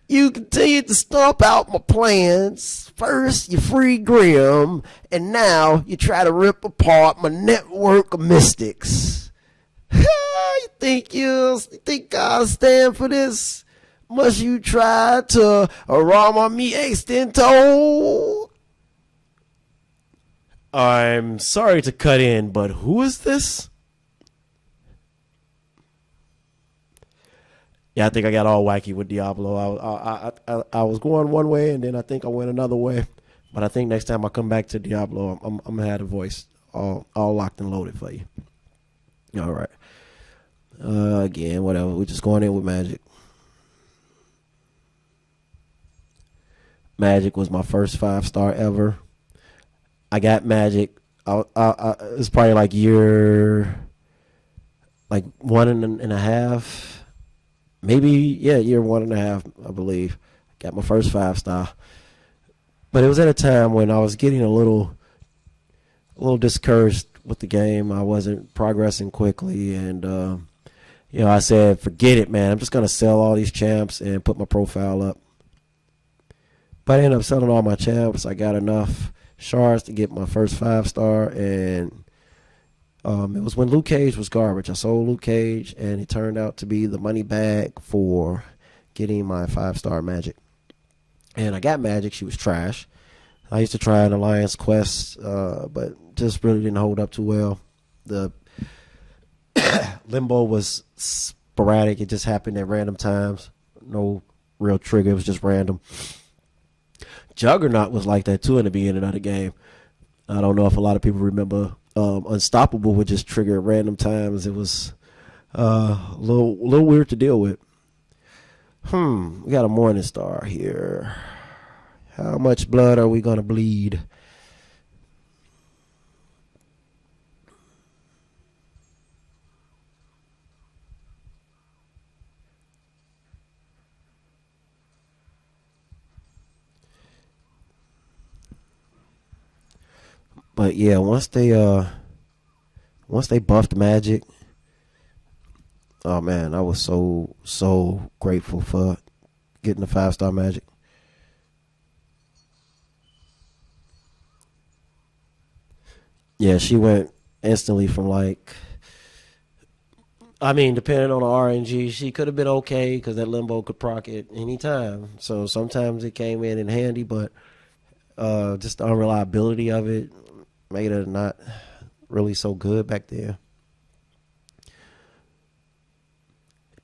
You continued to stomp out my plans. First, you free Grim, and now you try to rip apart my network of mystics. You think I'll stand for this? Must you try to arama me extento? I'm sorry to cut in, but who is this? Yeah, I think I got all wacky with Diablo. I was going one way, and then I think I went another way. But I think next time I come back to Diablo, I'm gonna have the voice all locked and loaded for you. All right. Again, whatever. We're just going in with Magic. Magic was my first 5-star ever. I got Magic. It's probably like year 1.5. Maybe, yeah, year 1.5, I believe. Got my first 5-star. But it was at a time when I was getting a little discouraged with the game. I wasn't progressing quickly, and I said, forget it, man. I'm just gonna sell all these champs and put my profile up. But I ended up selling all my champs. I got enough shards to get my first 5-star, and it was when Luke Cage was garbage. I sold Luke Cage, and it turned out to be the money bag for getting my 5-star Magic. And I got Magic. She was trash. I used to try an Alliance quest, but just really didn't hold up too well. The Limbo was sporadic. It just happened at random times. No real trigger. It was just random. Juggernaut was like that too in the beginning of the game. I don't know if a lot of people remember. Unstoppable would just trigger at random times. It was a little weird to deal with. We got a Morning Star here. How much blood are we gonna bleed? But yeah, once they buffed Magic, oh man, I was so grateful for getting the 5-star Magic. Yeah, she went instantly from depending on the RNG, she could have been okay because that Limbo could proc it anytime. So sometimes it came in handy, but just the unreliability of it made it not really so good back there.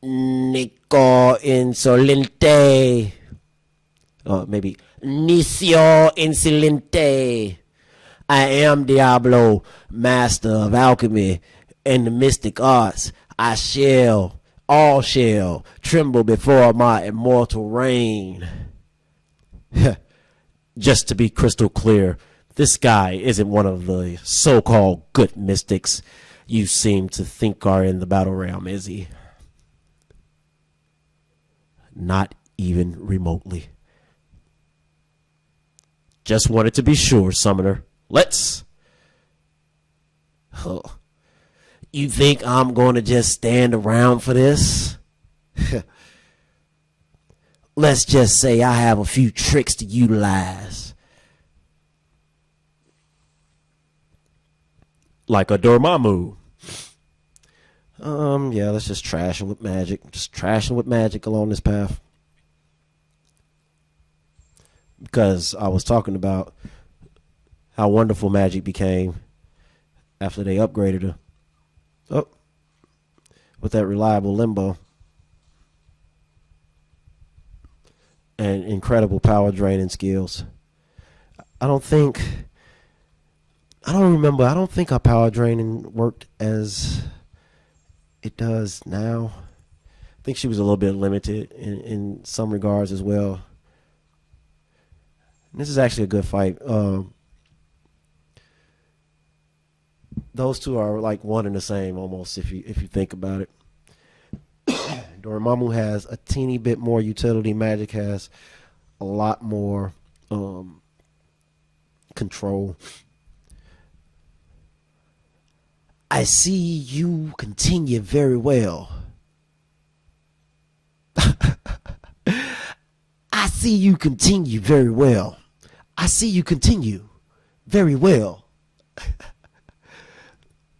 Nico Insolente. Maybe Nicio Insolente. I am Diablo, master of alchemy and the mystic arts. All shall tremble before my immortal reign. Just to be crystal clear, this guy isn't one of the so-called good mystics you seem to think are in the battle realm, is he? Not even remotely. Just wanted to be sure, Summoner. Let's. Oh. You think I'm going to just stand around for this? Let's just say I have a few tricks to utilize. Like a Dormammu. Yeah, let's just trash him with magic. Just trashing with magic along this path. Because I was talking about how wonderful magic became after they upgraded her. Oh, with that reliable Limbo. And incredible power draining skills. I don't think our power draining worked as it does now. I think she was a little bit limited in some regards as well. And this is actually a good fight. Those two are like one and the same almost if you think about it. Dormammu has a teeny bit more utility. Magic has a lot more control. I see you continue very well. see you continue very well. I see you continue very well.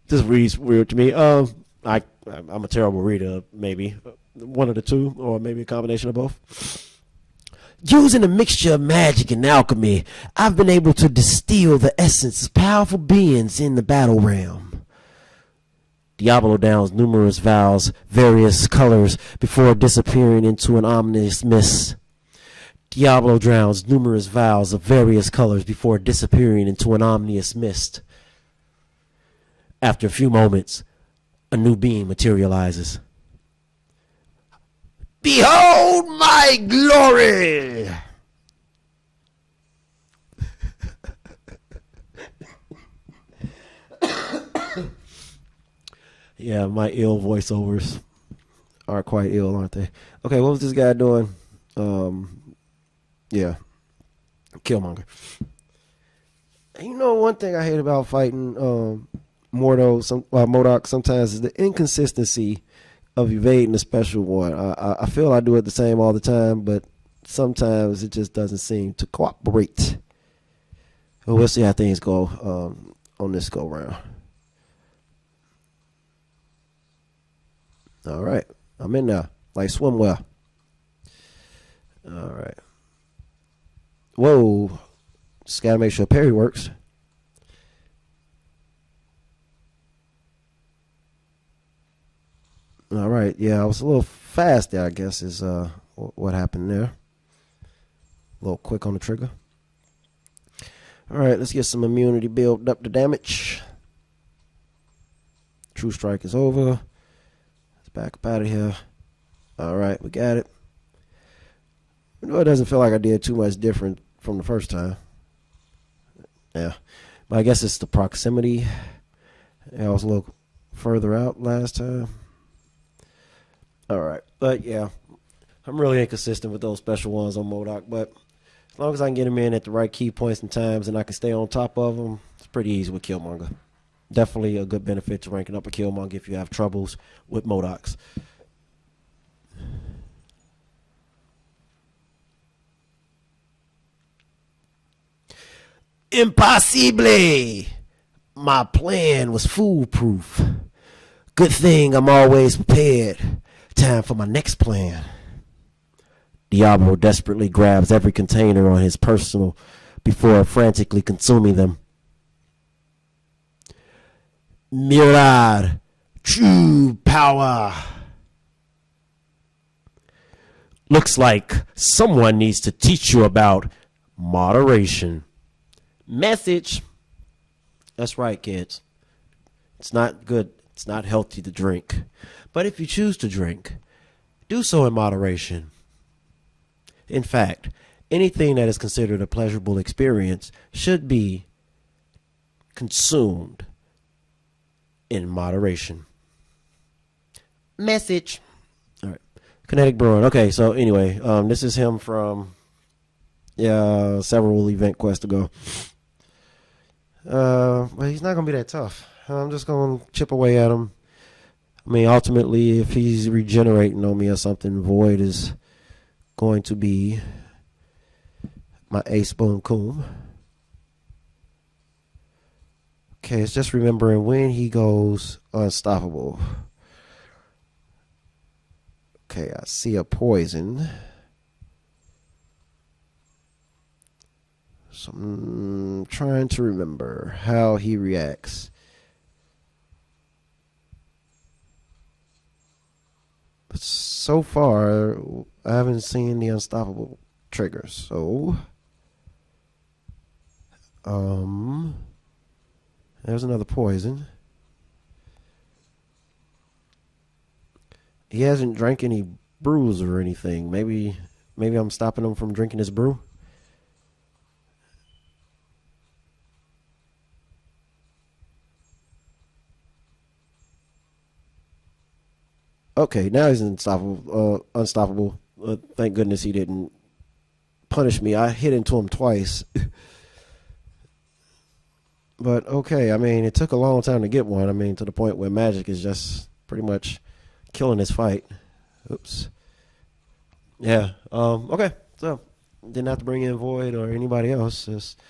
This reads weird to me. I'm a terrible reader, maybe. One of the two, or maybe a combination of both. Using a mixture of magic and alchemy, I've been able to distill the essence of powerful beings in the battle realm. Diablo downs numerous vials, various colors, before disappearing into an ominous mist. Diablo drowns numerous vials of various colors before disappearing into an ominous mist. After a few moments, a new being materializes. Behold my glory! Yeah, my ill voiceovers are quite ill, aren't they? Okay, what was this guy doing? Yeah, Killmonger. You know, one thing I hate about fighting MODOK sometimes is the inconsistency of evading the special one. I feel I do it the same all the time, but sometimes it just doesn't seem to cooperate. Well, we'll see how things go on this go round. All right, I'm in now. Like swim well. All right. Whoa. Just gotta make sure parry works. All right. Yeah, I was a little fast there, I guess, is what happened there. A little quick on the trigger. All right, let's get some immunity build up to damage. True strike is over. Let's back up out of here. All right, we got it. I know it doesn't feel like I did too much different from the first time. Yeah, but I guess it's the proximity. Yeah, I was a little further out last time. All right, but yeah, I'm really inconsistent with those special ones on MODOK, but as long as I can get them in at the right key points and times and I can stay on top of them, it's pretty easy with Killmonger. Definitely a good benefit to ranking up a Killmonger if you have troubles with MODOKs. Impossible! My plan was foolproof. Good thing I'm always prepared. Time for my next plan. Diablo desperately grabs every container on his personal before frantically consuming them. Mirad, true power. Looks like someone needs to teach you about moderation. Message. That's right, kids. It's not good. It's not healthy to drink. But if you choose to drink, do so in moderation. In fact, anything that is considered a pleasurable experience should be consumed in moderation. Message. All right. Kinetic Brewing. Okay, so anyway, this is him from several event quests ago. But he's not gonna be that tough. I'm just gonna chip away at him. I mean, ultimately, if he's regenerating on me or something, Void is going to be my ace boon coom. Okay, it's just remembering when he goes unstoppable. Okay, I see a poison. So I'm trying to remember how he reacts. But so far, I haven't seen the unstoppable trigger. So, there's another poison. He hasn't drank any brews or anything. Maybe I'm stopping him from drinking his brew. Okay, now he's unstoppable. Thank goodness he didn't punish me. I hit into him twice. But okay, I mean, it took a long time to get one. I mean, to the point where magic is just pretty much killing this fight. Oops. Yeah. Okay. So Didn't have to bring in Void or anybody else. Just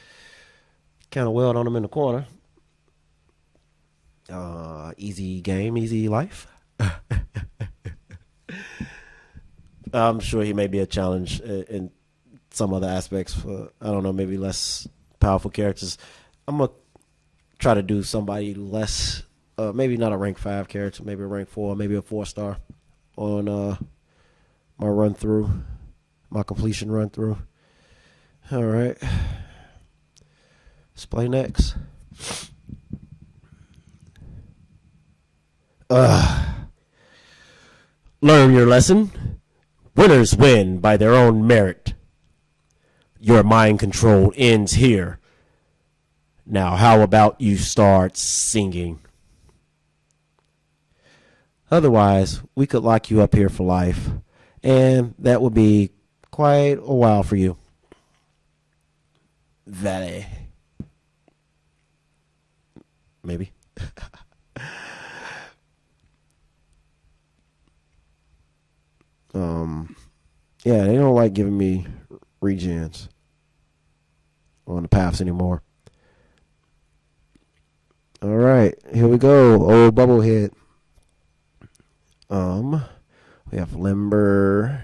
kind of wailed on him in the corner. Easy game, easy life. I'm sure he may be a challenge in some other aspects for, I don't know, maybe less powerful characters. I'm going to try to do somebody less, maybe not a rank 5 character, maybe a rank 4, maybe a 4-star on my run through, my completion run through. All right. Let's play next. Learn your lesson. Winners win by their own merit. Your mind control ends here. Now, how about you start singing? Otherwise, we could lock you up here for life, and that would be quite a while for you. Valley. Maybe. Yeah, they don't like giving me regens on the paths anymore. All right, here we go. Old Bubblehead. We have Limber,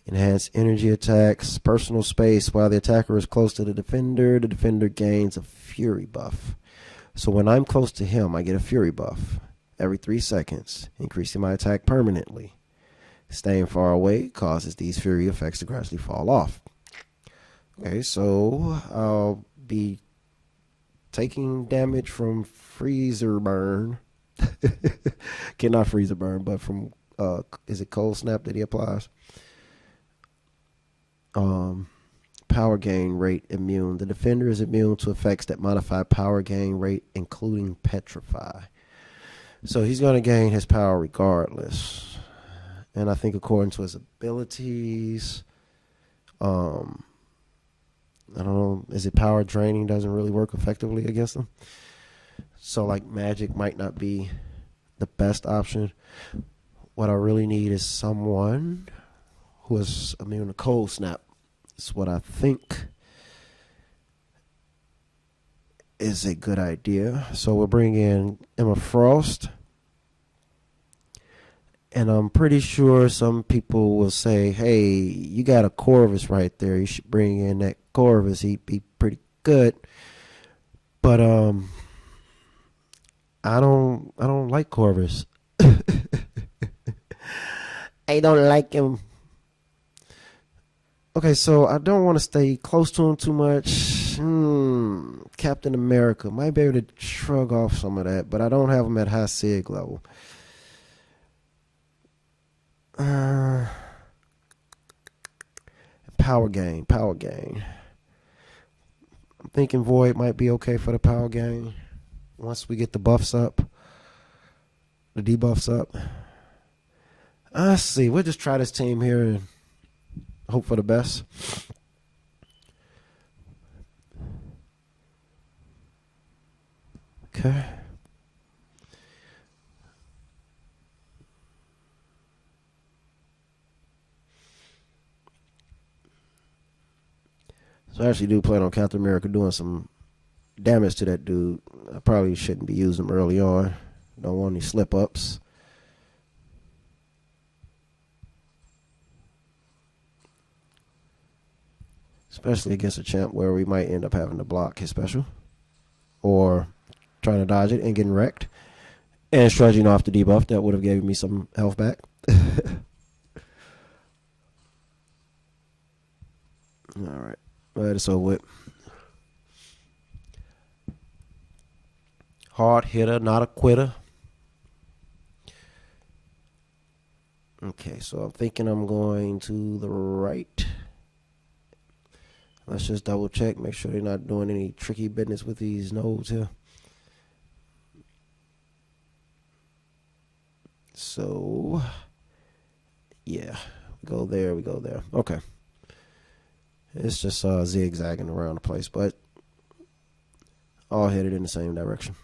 enhanced energy attacks, personal space. While the attacker is close to the defender gains a fury buff. So when I'm close to him, I get a fury buff every 3 seconds, increasing my attack permanently. Staying far away causes these fury effects to gradually fall off. Okay, so I'll be taking damage from freezer burn. Okay, not freezer burn, but from is it cold snap that he applies? Power gain rate immune. The defender is immune to effects that modify power gain rate, including petrify. So he's going to gain his power regardless. And I think according to his abilities, I don't know, is it power draining doesn't really work effectively against him? So like magic might not be the best option. What I really need is someone who is immune to cold snap. That's what I think is a good idea. So we'll bring in Emma Frost. And I'm pretty sure some people will say, hey, you got a Corvus right there. You should bring in that Corvus. He'd be pretty good. But I don't like Corvus. I don't like him. Okay, so I don't want to stay close to him too much. Captain America. Might be able to shrug off some of that, but I don't have him at high SIG level. Power gain. I'm thinking Void might be okay for the power gain once we get the buffs up, the debuffs up. Let's see. We'll just try this team here and hope for the best. Okay. So I actually do plan on Captain America doing some damage to that dude. I probably shouldn't be using him early on. Don't want any slip-ups. Especially against a champ where we might end up having to block his special. Or trying to dodge it and getting wrecked. And trudging off the debuff. That would have given me some health back. Alright. Right, it's over with. Hard hitter, not a quitter. Okay, so I'm thinking I'm going to the right. Let's just double check, make sure they're not doing any tricky business with these nodes here. So, yeah, we go there. Okay. It's just zigzagging around the place, but all headed in the same direction.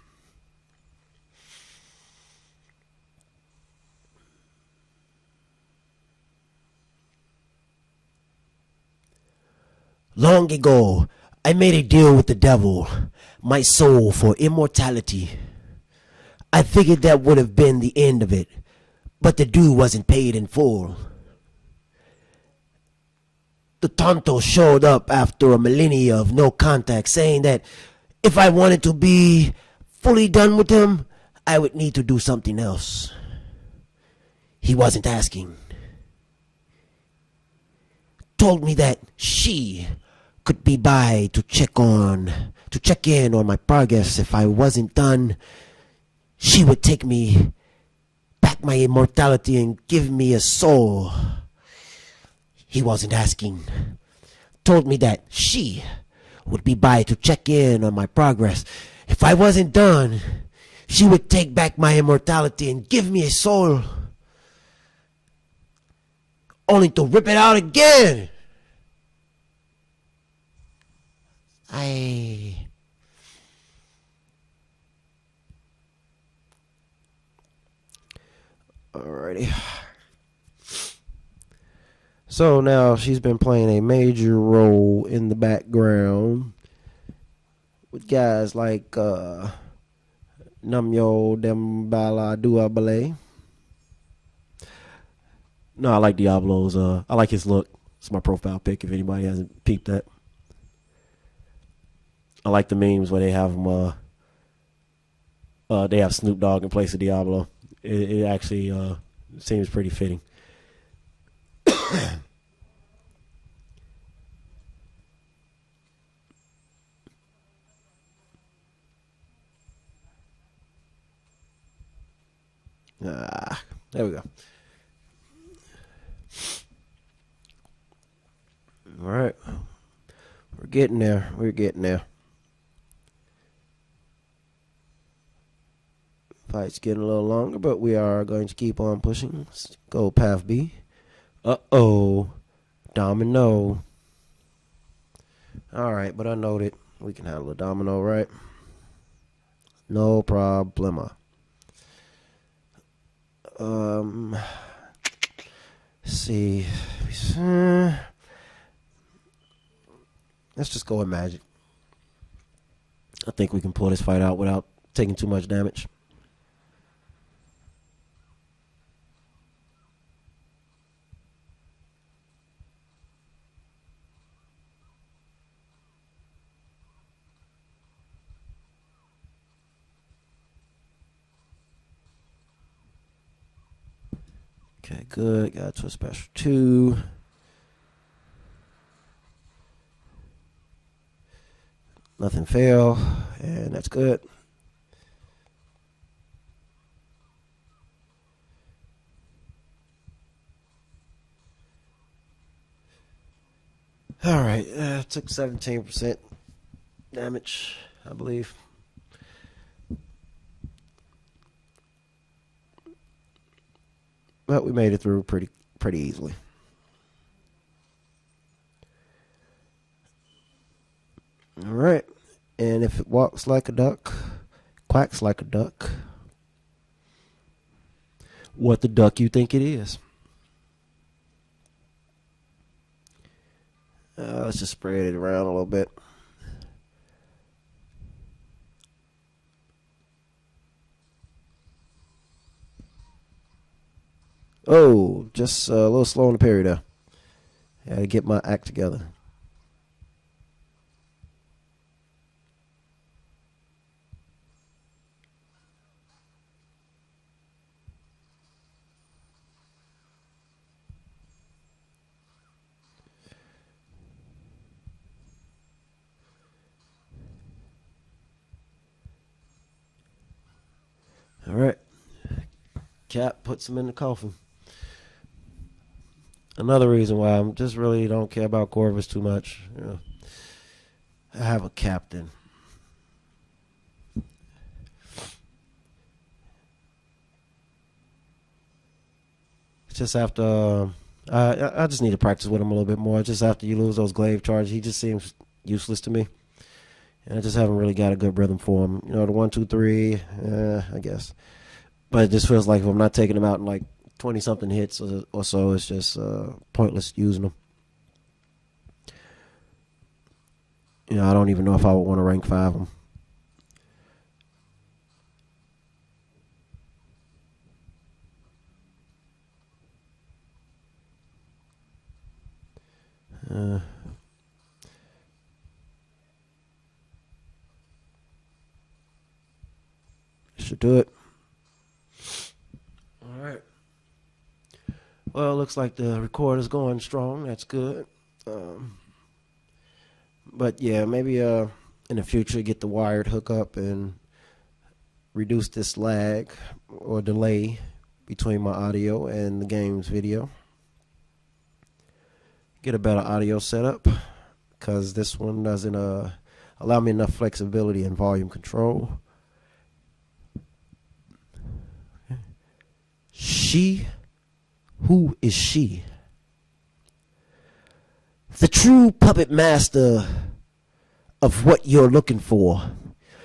Long ago, I made a deal with the devil, my soul for immortality. I figured that would have been the end of it, but the due wasn't paid in full. The Tonto showed up after a millennia of no contact, saying that if I wanted to be fully done with him, I would need to do something else. He wasn't asking. Told me that she could be by to check in on my progress. If I wasn't done, she would take me back my immortality and give me a soul. He wasn't asking. Told me that she would be by to check in on my progress. If I wasn't done, she would take back my immortality and give me a soul. Only to rip it out again. Alrighty. So now she's been playing a major role in the background with guys like Namyo Dembala Duabale. No, I like Diablo's. I like his look. It's my profile pic. If anybody hasn't peeped that, I like the memes where they have him. They have Snoop Dogg in place of Diablo. It actually seems pretty fitting. There we go. All right. We're getting there. Fight's getting a little longer, but we are going to keep on pushing. Let's go path B. Uh-oh. Domino. All right, but I know that we can handle a domino, right? No problema. Let's see. Let's just go with magic. I think we can pull this fight out without taking too much damage. Okay, good. Got to a special 2. Nothing fail, and that's good. All right, took 17% damage, I believe. But we made it through pretty easily. All right, and if it walks like a duck, quacks like a duck, what the duck you think it is? Let's just spread it around a little bit. Oh, just a little slow on the parry there. Had to get my act together. All right. Cap puts him in the coffin. Another reason why I'm just really don't care about Corvus too much. You know, I have a captain. It's just after I just need to practice with him a little bit more. Just after you lose those glaive charges, he just seems useless to me, and I just haven't really got a good rhythm for him. You know, the 1, 2, 3, I guess, but it just feels like if I'm not taking him out in like 20 something hits or so, it's just pointless using them. I don't even know if I would want to rank 5 them. Should do it. All right. Well, it looks like the record is going strong. That's good. But yeah, maybe in the future get the wired hookup and reduce this lag or delay between my audio and the game's video. Get a better audio setup because this one doesn't allow me enough flexibility and volume control. She? Who is she? The true puppet master of what you're looking for.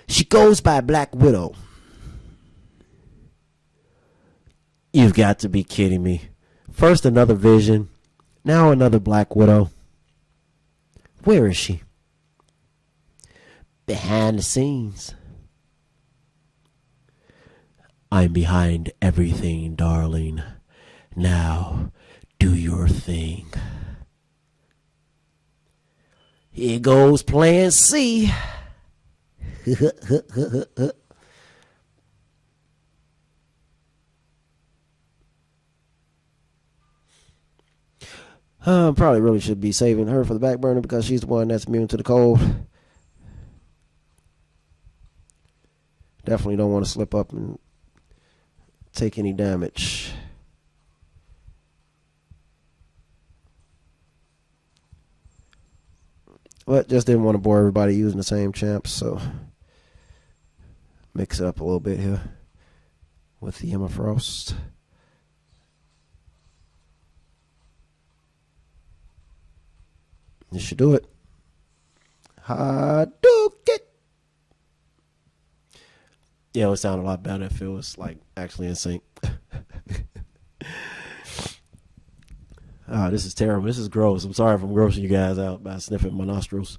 She goes by Black Widow. You've got to be kidding me. First another Vision, now another Black Widow. Where is she? Behind the scenes. I'm behind everything, darling. Now, do your thing. Here goes plan C. Probably really should be saving her for the back burner because she's the one that's immune to the cold. Definitely don't want to slip up and take any damage. But just didn't want to bore everybody using the same champs, so mix it up a little bit here with the Emma Frost. This should do it. Hadouken! Yeah, it would sound a lot better if it was like actually in sync. This is terrible. This is gross. I'm sorry if I'm grossing you guys out by sniffing my nostrils.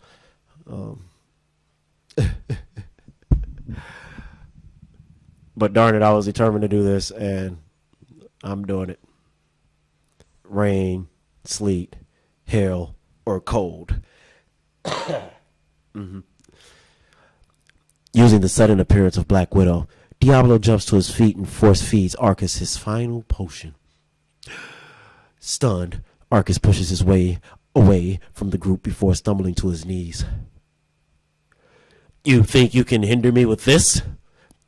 But darn it, I was determined to do this, and I'm doing it. Rain, sleet, hail, or cold. Using the sudden appearance of Black Widow, Diablo jumps to his feet and force feeds Arcus his final potion. Stunned, Arcus pushes his way away from the group before stumbling to his knees. You think you can hinder me with this?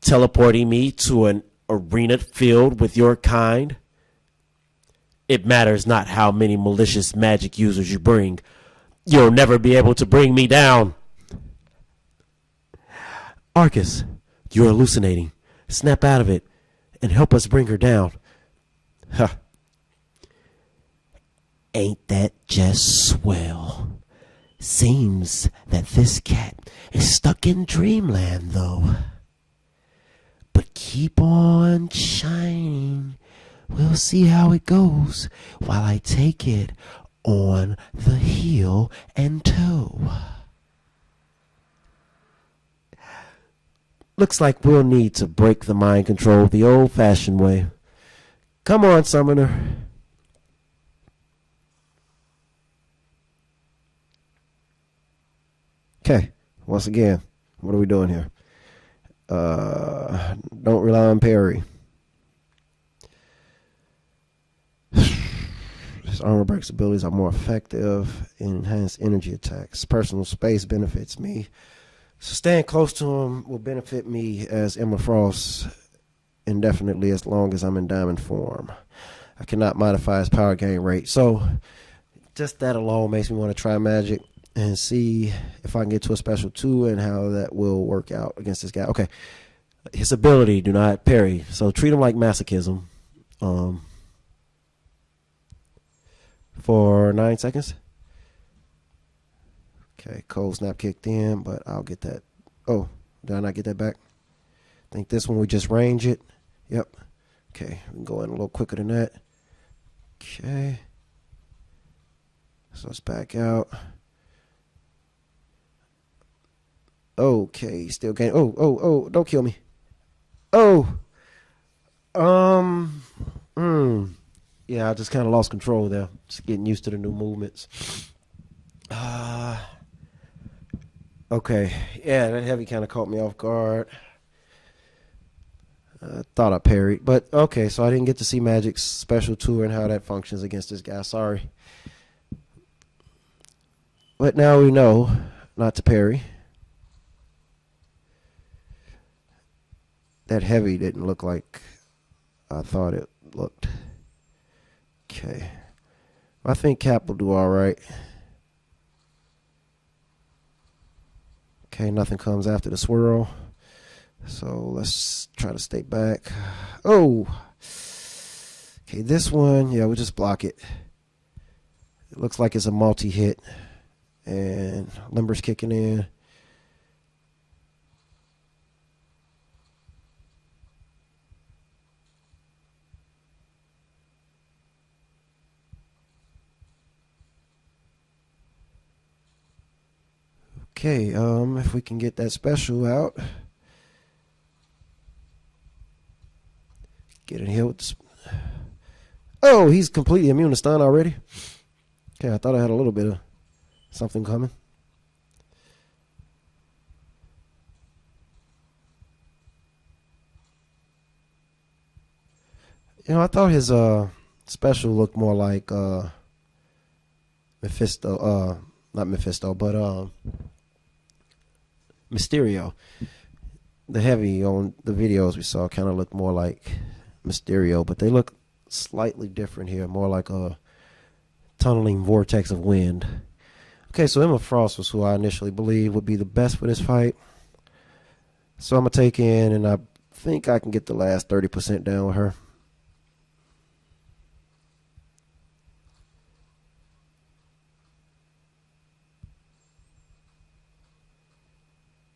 Teleporting me to an arena filled with your kind? It matters not how many malicious magic users you bring. You'll never be able to bring me down. Arcus, you're hallucinating. Snap out of it and help us bring her down. Huh. Ain't that just swell? Seems that this cat is stuck in dreamland, though. But keep on shining. We'll see how it goes while I take it on the heel and toe. Looks like we'll need to break the mind control the old-fashioned way. Come on, Summoner. Okay, once again, what are we doing here? Don't rely on parry. His armor breaks abilities are more effective in enhanced energy attacks. Personal space benefits me. So staying close to him will benefit me as Emma Frost indefinitely as long as I'm in diamond form. I cannot modify his power gain rate. So just that alone makes me want to try magic and see if I can get to a special 2 and how that will work out against this guy. Okay. His ability, do not parry. So treat him like masochism. For 9 seconds. Okay, cold snap kicked in, but I'll get that. Oh, did I not get that back? I think this one we just range it. Yep. Okay, we can go in a little quicker than that. Okay. So let's back out. Okay, still gain. Oh, don't kill me. Oh, um, yeah, I just kind of lost control there. Just getting used to the new movements. Uh, okay, yeah, that heavy kind of caught me off guard. I thought I parried, but okay, so I didn't get to see Magic's special tour and how that functions against this guy. Sorry. But now we know not to parry. That heavy didn't look like I thought it looked. Okay. I think Cap will do all right. Okay, nothing comes after the swirl. So let's try to stay back. Oh! Okay, this one, yeah, we'll just block it. It looks like it's a multi-hit. And Limber's kicking in. Okay, if we can get that special out. Get in here with this. Oh, he's completely immune to stun already. Okay, I thought I had a little bit of something coming. You know, I thought his special looked more like Mephisto, not Mephisto, but Mysterio. The heavy on the videos we saw kind of looked more like Mysterio, but they look slightly different here, more like a tunneling vortex of wind. Okay, so Emma Frost was who I initially believed would be the best for this fight. So I'm going to take in, and I think I can get the last 30% down with her.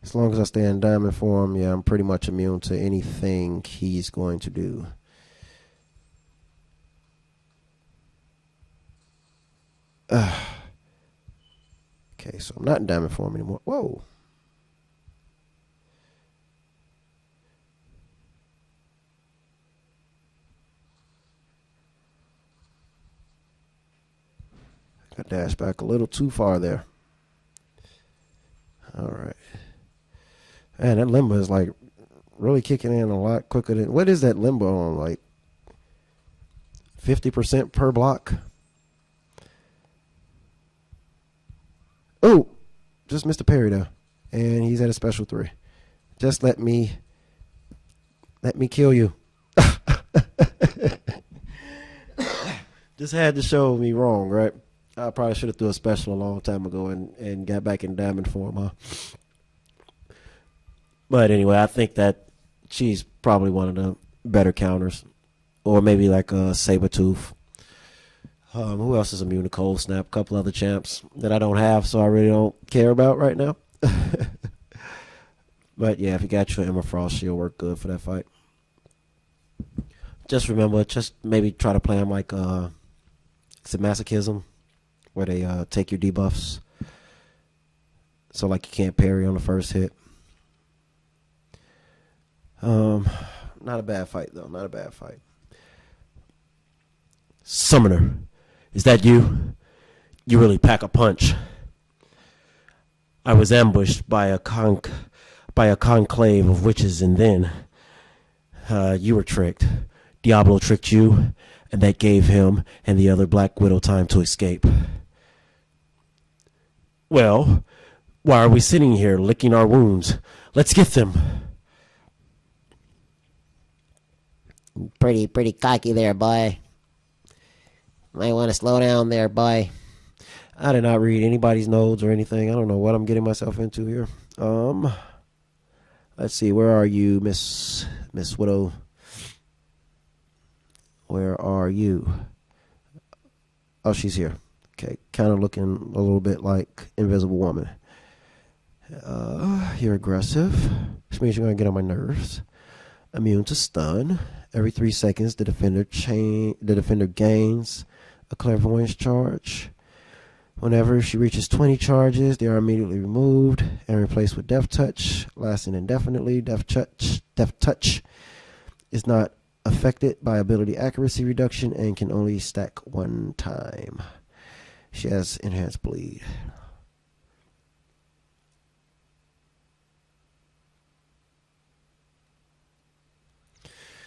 As long as I stay in diamond form, yeah, I'm pretty much immune to anything he's going to do. Okay, so I'm not in diamond form anymore. Whoa. I dashed back a little too far there. All right. Man, that limbo is like really kicking in a lot quicker than. What is that limbo on? Like 50% per block? Oh, just missed a parry though. And he's at a special 3. Just let me kill you. Just had to show me wrong, right? I probably should have threw a special a long time ago and got back in diamond form, huh? But anyway, I think that she's probably one of the better counters. Or maybe like a Sabretooth. Who else is immune to Cold Snap? A couple other champs that I don't have, so I really don't care about right now. But yeah, if you got your Emma Frost, she'll work good for that fight. Just remember, just maybe try to play them like it's a masochism, where they take your debuffs. So like you can't parry on the first hit. Not a bad fight though. Not a bad fight. Summoner, is that you? You really pack a punch. I was ambushed by a conclave of witches, and then you were tricked. Diablo tricked you, and that gave him and the other Black Widow time to escape. Well, why are we sitting here licking our wounds? Let's get them. Pretty cocky there, boy. Might want to slow down there, boy. I did not read anybody's notes or anything. I don't know what I'm getting myself into here. Let's see. Where are you, Miss Widow? Where are you? Oh, she's here. Okay, kind of looking a little bit like Invisible Woman. You're aggressive, which means you're gonna get on my nerves. Immune to stun. Every 3 seconds, the defender gains a clairvoyance charge. Whenever she reaches 20 charges, they are immediately removed and replaced with Death Touch, lasting indefinitely. Death Touch is not affected by ability accuracy reduction and can only stack one time. She has enhanced bleed.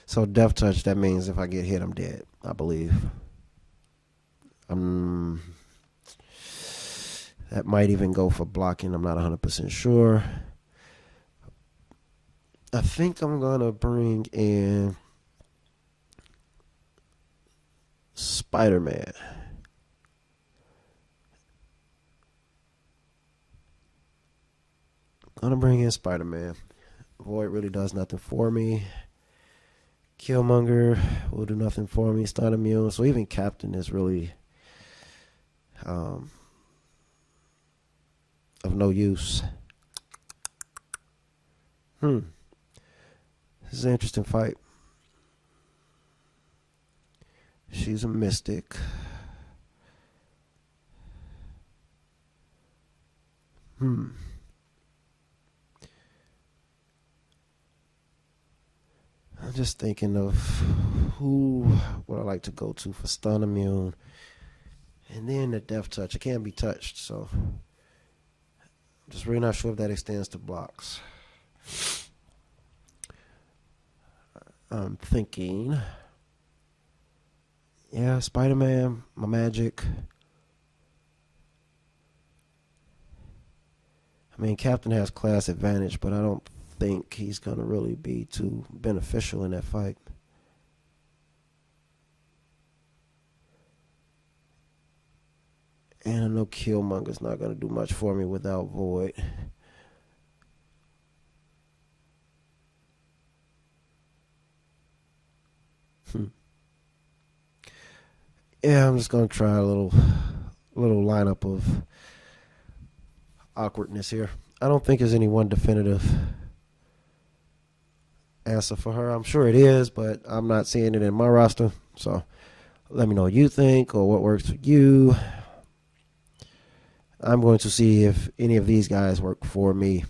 So Death Touch, that means if I get hit, I'm dead, I believe. That might even go for blocking. I'm not 100% sure. I think I'm going to bring in Spider-Man. I'm going to bring in Spider-Man. Void really does nothing for me. Killmonger will do nothing for me. Stun immune. So even Captain is really of no use. This is an interesting fight. She's a mystic. I'm just thinking of who would I like to go to for stun immune. And then the Death Touch. It can't be touched, so I'm just really not sure if that extends to blocks. I'm thinking, yeah, Spider-Man, my magic. I mean, Captain has class advantage, but I don't think he's going to really be too beneficial in that fight. And I know Killmonger's not going to do much for me without Void. Yeah, I'm just going to try a little lineup of awkwardness here. I don't think there's any one definitive answer for her. I'm sure it is, but I'm not seeing it in my roster. So let me know what you think or what works for you. I'm going to see if any of these guys work for me.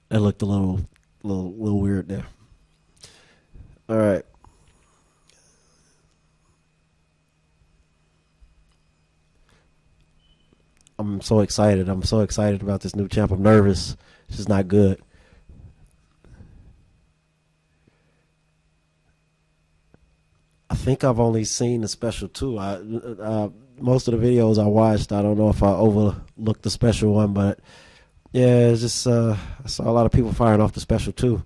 That looked a little weird there. All right. I'm so excited. I'm so excited about this new champ. I'm nervous. This is not good. I think I've only seen the special two. Most of the videos I watched, I don't know if I overlooked the special one, but yeah, it's just I saw a lot of people firing off the special too.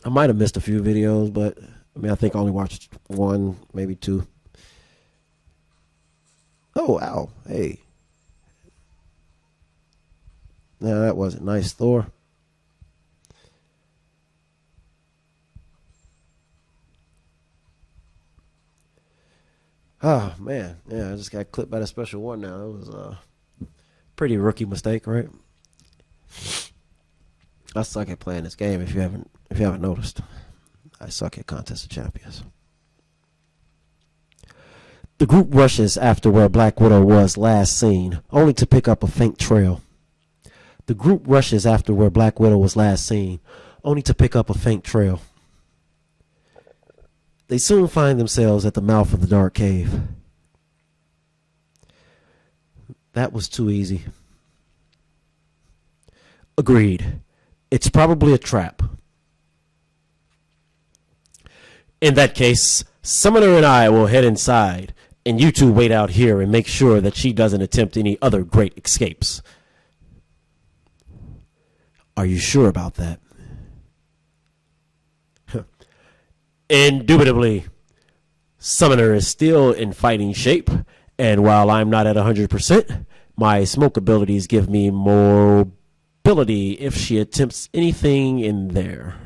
I might have missed a few videos, but I mean, I think I only watched one, maybe two. Oh, ow. Hey. No, that wasn't nice, Thor. Oh, man. Yeah, I just got clipped by the special one now. That was a pretty rookie mistake, right? I suck at playing this game if you haven't noticed. I suck at Contest of Champions. The group rushes after where Black Widow was last seen, only to pick up a faint trail. The group rushes after where Black Widow was last seen, only to pick up a faint trail. They soon find themselves at the mouth of the dark cave. That was too easy. Agreed. It's probably a trap. In that case, Summoner and I will head inside And you two wait out here and make sure that she doesn't attempt any other great escapes. Are you sure about that? Indubitably, Summoner is still in fighting shape, and while I'm not at 100%, my smoke abilities give me mobility if she attempts anything in there.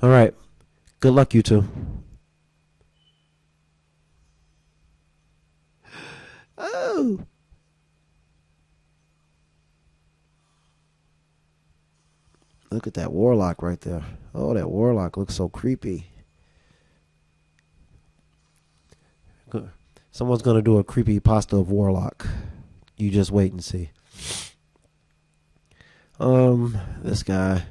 All right. Good luck, you two. Oh. Look at that warlock right there. Oh, that warlock looks so creepy. Someone's going to do a creepy pasta of warlock. You just wait and see. This guy.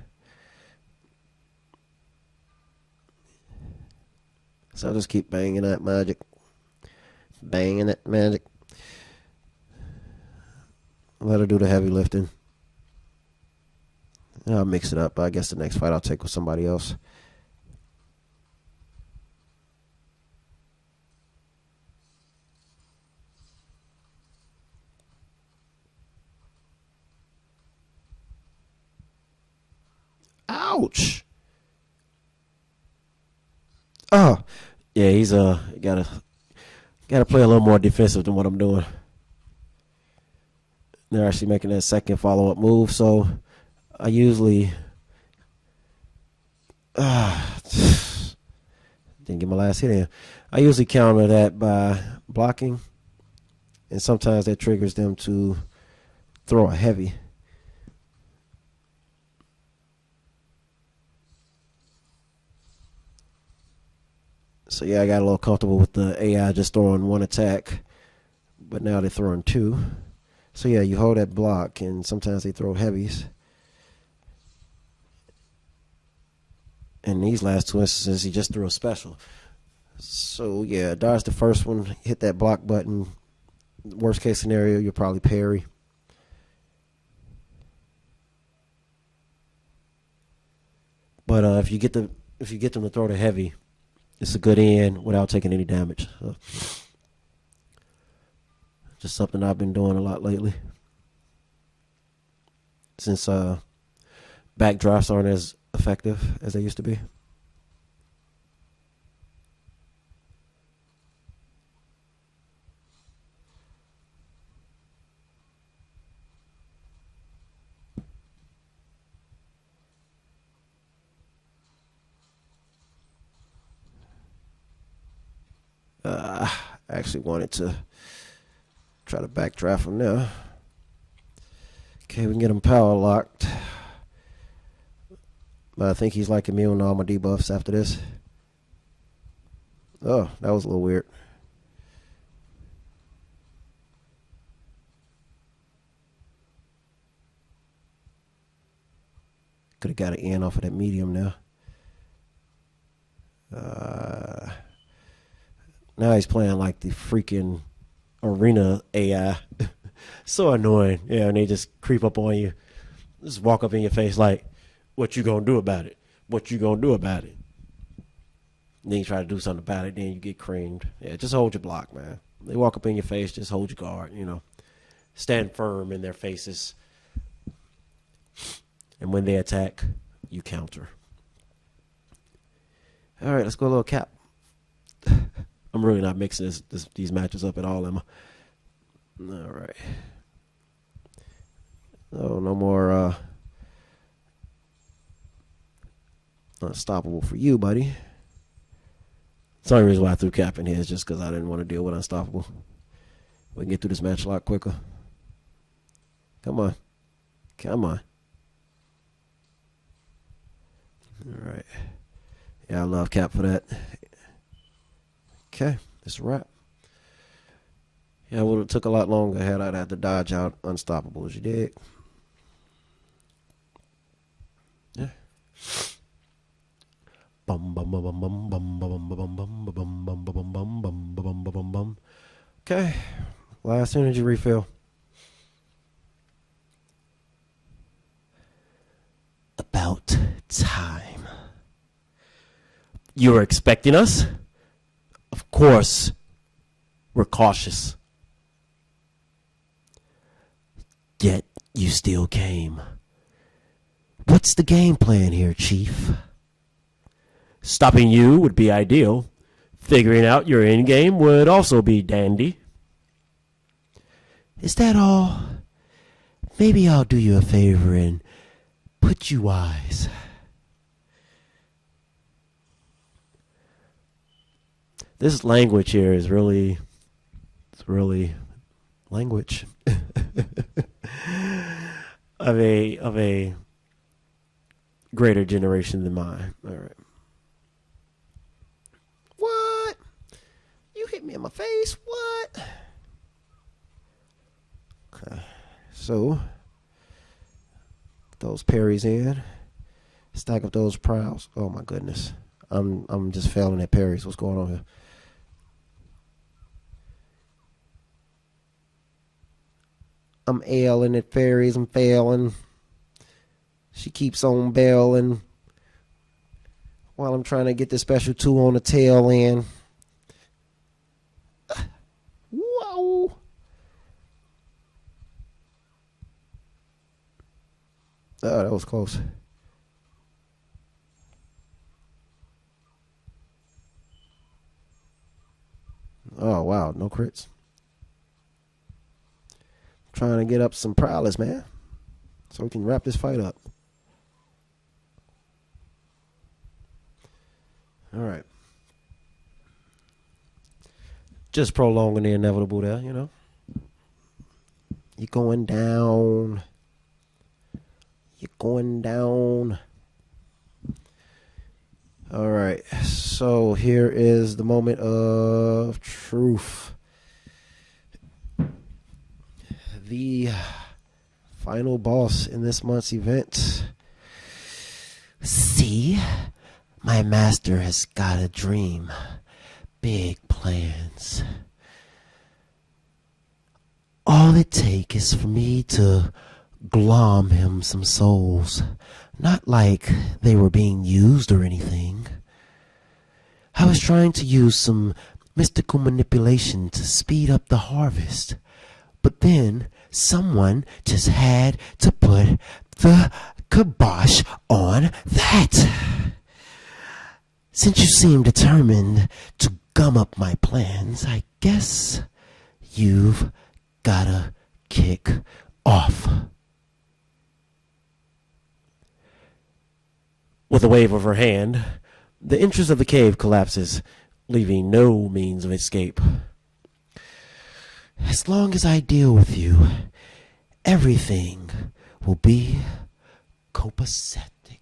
So I'll just keep banging that magic. Banging that magic. Let her do the heavy lifting. I'll mix it up. I guess the next fight I'll take with somebody else. Ouch. Oh. Yeah, he's gotta play a little more defensive than what I'm doing. They're actually making that second follow-up move, so I usually didn't get my last hit in. I usually counter that by blocking, and sometimes that triggers them to throw a heavy. So yeah, I got a little comfortable with the AI just throwing one attack, but now they're throwing two. So yeah, you hold that block, and sometimes they throw heavies. In these last two instances, he just threw a special. So yeah, dodge the first one, hit that block button. Worst case scenario, you'll probably parry. But if you get them to throw the heavy, it's a good end without taking any damage. So, just something I've been doing a lot lately. Since backdrafts aren't as effective as they used to be. I actually wanted to try to backdraft from there. Okay, we can get him power locked. But I think he's like immune to all my debuffs after this. Oh, that was a little weird. Could have got an in off of that medium now. Now he's playing like the freaking arena AI. So annoying. Yeah, and they just creep up on you. Just walk up in your face like, what you gonna do about it? What you gonna do about it? And then you try to do something about it, then you get creamed. Yeah, just hold your block, man. They walk up in your face, just hold your guard, you know. Stand firm in their faces. And when they attack, you counter. All right, let's go a little cap. I'm really not mixing these matches up at all, am I? All right. Oh, no more unstoppable for you, buddy. It's the only reason why I threw cap in here is just because I didn't want to deal with unstoppable. We can get through this match a lot quicker. Come on. Come on. All right. Yeah, I love cap for that. Okay, that's a wrap. Yeah, it would have took a lot longer had I had to dodge out unstoppable, as you did. Yeah. Bum bum bum bum bum bum bum bum bum bum bum bum bum bum bum bum bum bum. Okay, last energy refill. About time. You were expecting us? Of course, we're cautious. Yet you still came. What's the game plan here, Chief? Stopping you would be ideal. Figuring out your endgame would also be dandy. Is that all? Maybe I'll do you a favor and put you wise. This language here is really language of a greater generation than mine. All right. What? You hit me in my face? What? Okay. So, those parries in. Stack up those prowls. Oh my goodness. I'm just failing at parries. What's going on here? I'm ailing at fairies. I'm failing. She keeps on bailing while I'm trying to get the special 2 on the tail end. Whoa. Oh, that was close. Oh, wow. No crits. Trying to get up some prowess, man, so we can wrap this fight up. All right. Just prolonging the inevitable there, you know. You're going down. You're going down. All right. So here is the moment of truth. The final boss in this month's event. See? My master has got a dream. Big plans. All it takes is for me to glom him some souls. Not like they were being used or anything. I was trying to use some mystical manipulation to speed up the harvest. But then someone just had to put the kibosh on that. Since you seem determined to gum up my plans, I guess you've gotta kick off. With a wave of her hand, the entrance of the cave collapses, leaving no means of escape. As long as I deal with you, everything will be copacetic.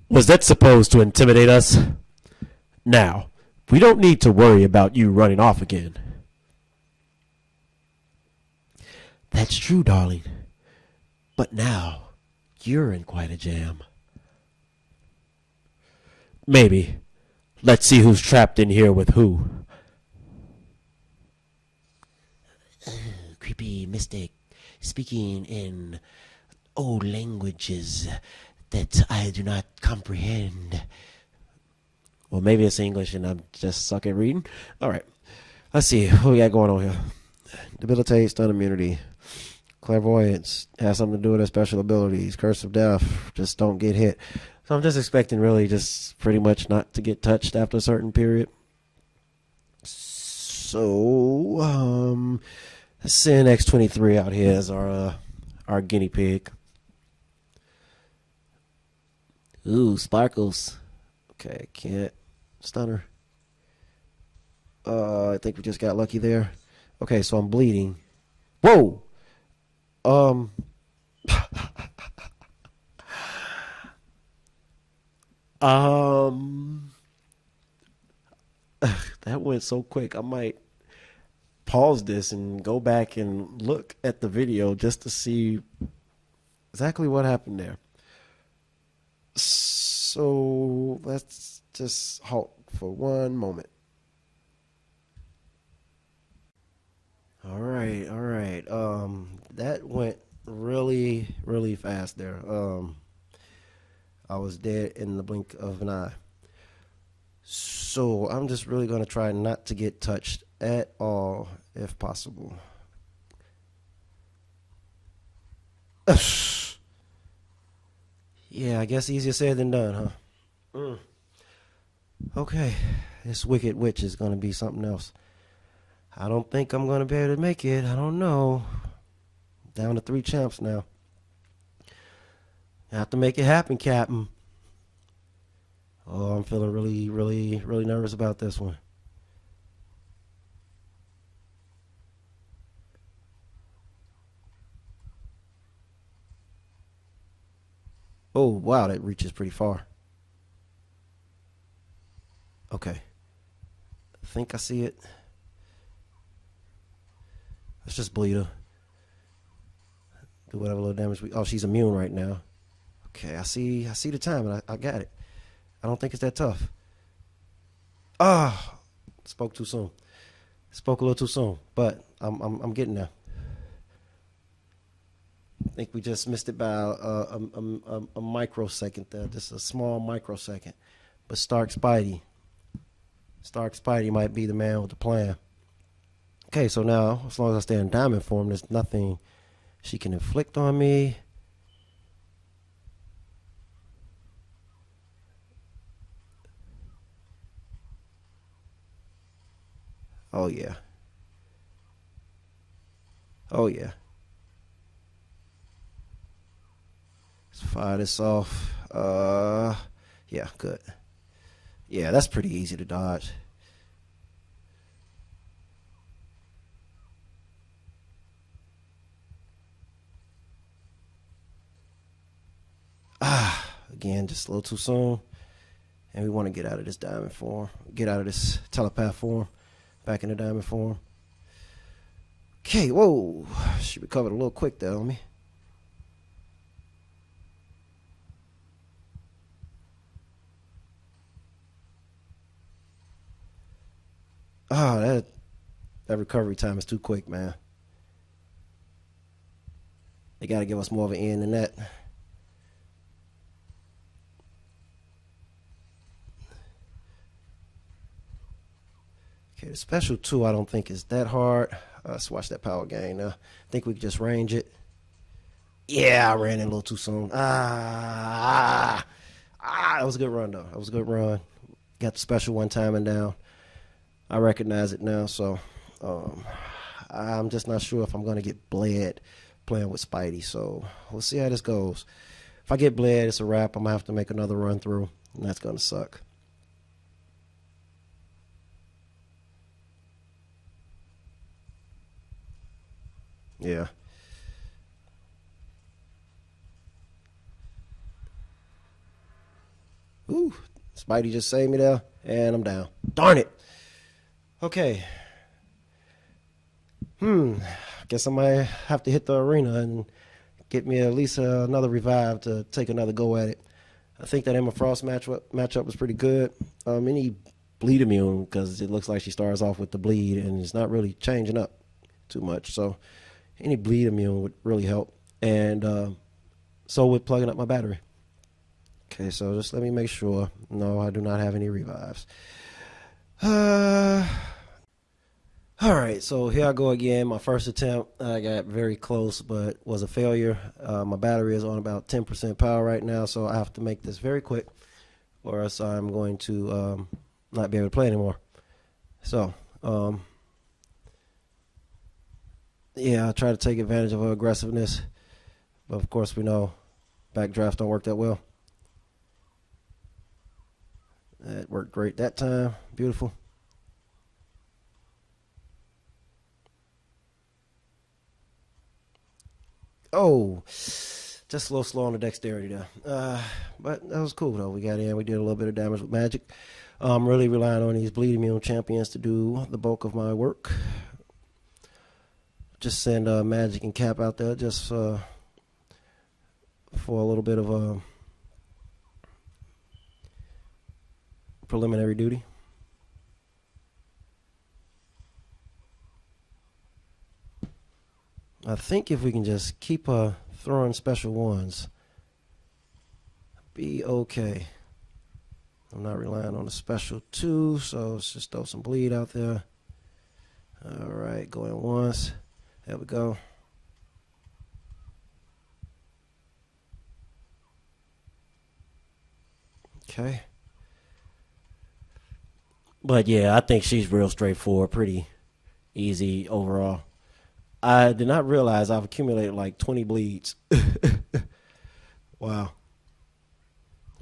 Was that supposed to intimidate us? Now, we don't need to worry about you running off again. That's true, darling. But now, you're in quite a jam. Maybe. Let's see who's trapped in here with who. Creepy mystic, speaking in old languages that I do not comprehend. Well, maybe it's English and I'm just suck at reading. All right. Let's see. What we got going on here? Debilitate, stun immunity. Clairvoyance has something to do with their special abilities. Curse of death. Just don't get hit. So I'm just expecting really just pretty much not to get touched after a certain period. So, let's send X23 out here as our guinea pig. Ooh, sparkles. Okay, can't stun her. I think we just got lucky there. Okay, so I'm bleeding. Whoa! That went so quick. I might pause this and go back and look at the video just to see exactly what happened there. So let's just halt for one moment. All right. That went really, really fast there. I was dead in the blink of an eye. So I'm just really gonna try not to get touched at all, if possible. Yeah, I guess easier said than done, huh? Mm. Okay, this wicked witch is gonna be something else. I don't think I'm gonna be able to make it. I don't know. Down to 3 champs now. I have to make it happen, Captain. Oh, I'm feeling really, really, really nervous about this one. Oh, wow, that reaches pretty far. Okay. I think I see it. Let's just bleed her. Do whatever little damage we... Oh, she's immune right now. Okay, I see the time, and I got it. I don't think it's that tough. Ah, spoke too soon. Spoke a little too soon, but I'm getting there. I think we just missed it by a microsecond there, just a small microsecond. But Stark Spidey might be the man with the plan. Okay, so now as long as I stay in diamond form, there's nothing she can inflict on me. Oh yeah. Oh yeah. Let's fire this off. Yeah, good. Yeah, that's pretty easy to dodge. Again, just a little too soon. And we want to get out of this diamond form. Get out of this telepath form. Back into diamond form. Okay, whoa. She recovered a little quick there on me. That recovery time is too quick, man. They got to give us more of an end than that. Okay, the special 2 I don't think is that hard. Let's watch that power gain. I think we can just range it. Yeah, I ran in a little too soon. That was a good run, though. That was a good run. Got the special one time and down. I recognize it now, so I'm just not sure if I'm going to get bled playing with Spidey. So we'll see how this goes. If I get bled, it's a wrap. I'm going to have to make another run through, and that's going to suck. Yeah. Ooh, Spidey just saved me there, and I'm down. Darn it. Okay. Guess I might have to hit the arena and get me at least another revive to take another go at it. I think that Emma Frost matchup was pretty good. Any bleed immune, because it looks like she starts off with the bleed and it's not really changing up too much. So any bleed immune would really help. And so would plugging up my battery. Okay, so just let me make sure. No, I do not have any revives. All right, so here I go again. My first attempt, I got very close, but was a failure. My battery is on about 10% power right now, so I have to make this very quick, or else I'm going to not be able to play anymore. So, yeah, I try to take advantage of her aggressiveness, but of course we know backdraft don't work that well. That worked great that time. Beautiful. Oh, just a little slow on the dexterity there. But that was cool, though. We got in. We did a little bit of damage with magic. I'm really relying on these bleed immune champions to do the bulk of my work. Just send magic and cap out there just for a little bit of preliminary duty. I think if we can just keep throwing special ones, be okay. I'm not relying on a special 2, so let's just throw some bleed out there. All right, going once. There we go. Okay. But yeah, I think she's real straightforward, pretty easy overall. I did not realize I've accumulated like 20 bleeds. Wow.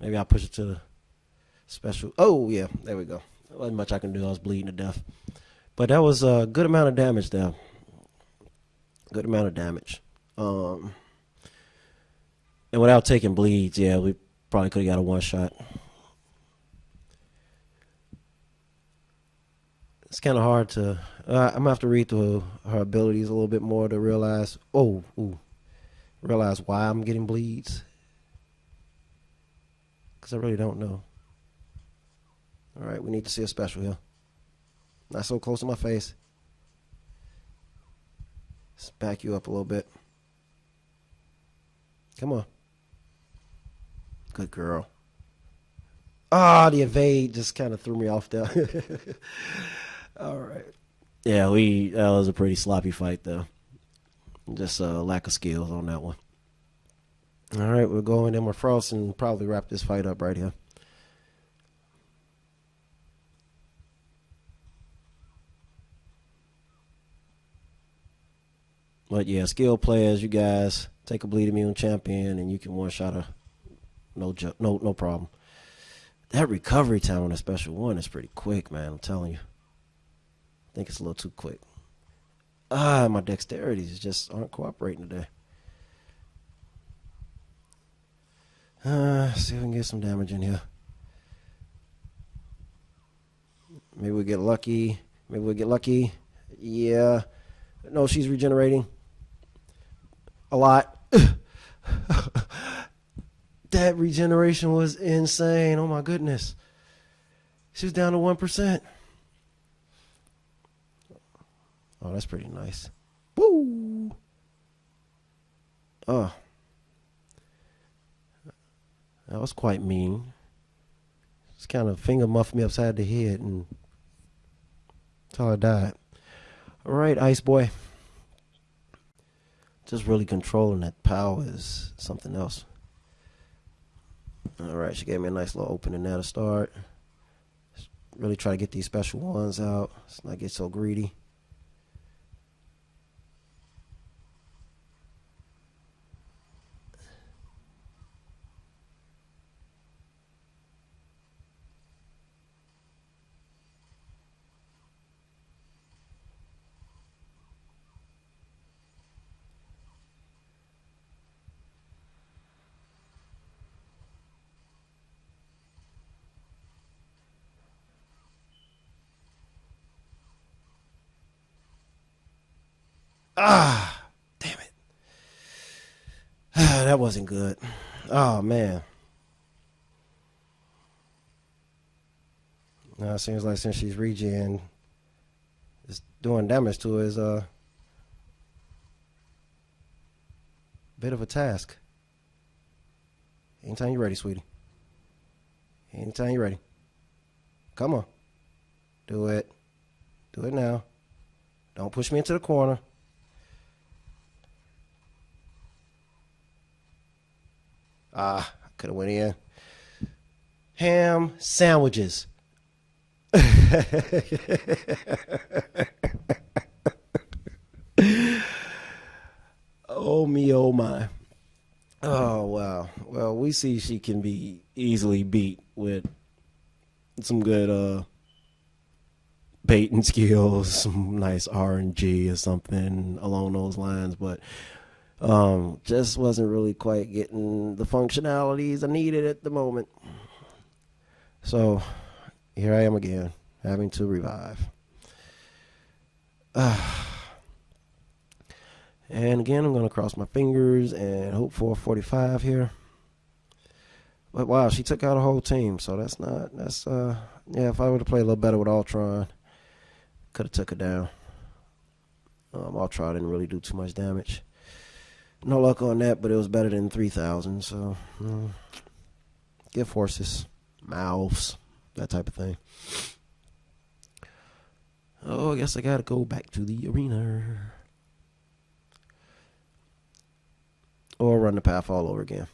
Maybe I'll push it to the special. Oh, yeah. There we go. There wasn't much I can do. I was bleeding to death. But that was a good amount of damage there. Good amount of damage. And without taking bleeds, yeah, we probably could have got a one shot. It's kind of hard to. I'm going to have to read through her abilities a little bit more to realize. Realize why I'm getting bleeds. Because I really don't know. All right, we need to see a special here. Not so close to my face. Let's back you up a little bit. Come on. Good girl. Ah, the evade just kind of threw me off there. All right. Yeah, that was a pretty sloppy fight though. Just a lack of skills on that one. All right, we'll go in with Frost and probably wrap this fight up right here. But yeah, skilled players, you guys take a bleed immune champion and you can one shot her. No problem. That recovery time on a special one is pretty quick, man. I'm telling you. I think it's a little too quick. My dexterities just aren't cooperating today. See if we can get some damage in here. Maybe we'll get lucky. Yeah. No, she's regenerating. A lot. That regeneration was insane. Oh my goodness. She was down to 1%. Oh, that's pretty nice. Woo! Oh. That was quite mean. Just kind of finger muffed me upside the head and until I died. All right, Ice Boy. Just really controlling that power is something else. All right, she gave me a nice little opening there to start. Just really try to get these special ones out. Let's not get so greedy. Damn it. That wasn't good. Oh, man. Now it seems like since she's regen, it's doing damage to her is a bit of a task. Anytime you're ready, sweetie. Anytime you're ready. Come on. Do it. Do it now. Don't push me into the corner. Could have went in. Ham sandwiches. Oh me, oh my. Oh wow. Well, we see she can be easily beat with some good baiting skills, some nice RNG or something along those lines, but just wasn't really quite getting the functionalities I needed at the moment. So here I am again, having to revive. And again, I'm going to cross my fingers and hope for a 45 here. But wow, she took out a whole team, so that's yeah, if I would have played a little better with Ultron, could have took her down. Ultra didn't really do too much damage. No luck on that, but it was better than 3,000. So, gift horses, mouths, that type of thing. Oh, I guess I gotta go back to the arena. Or run the path all over again.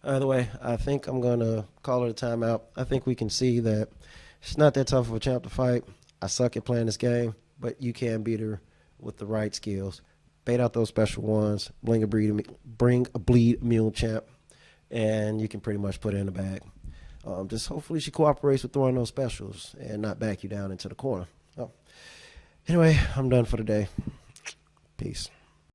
Either way, I think I'm going to call it a timeout. I think we can see that it's not that tough of a champ to fight. I suck at playing this game, but you can beat her with the right skills. Bait out those special ones, bring a bleed immune champ, and you can pretty much put it in the bag. Just hopefully she cooperates with throwing those specials and not back you down into the corner. Anyway, I'm done for the day. Peace.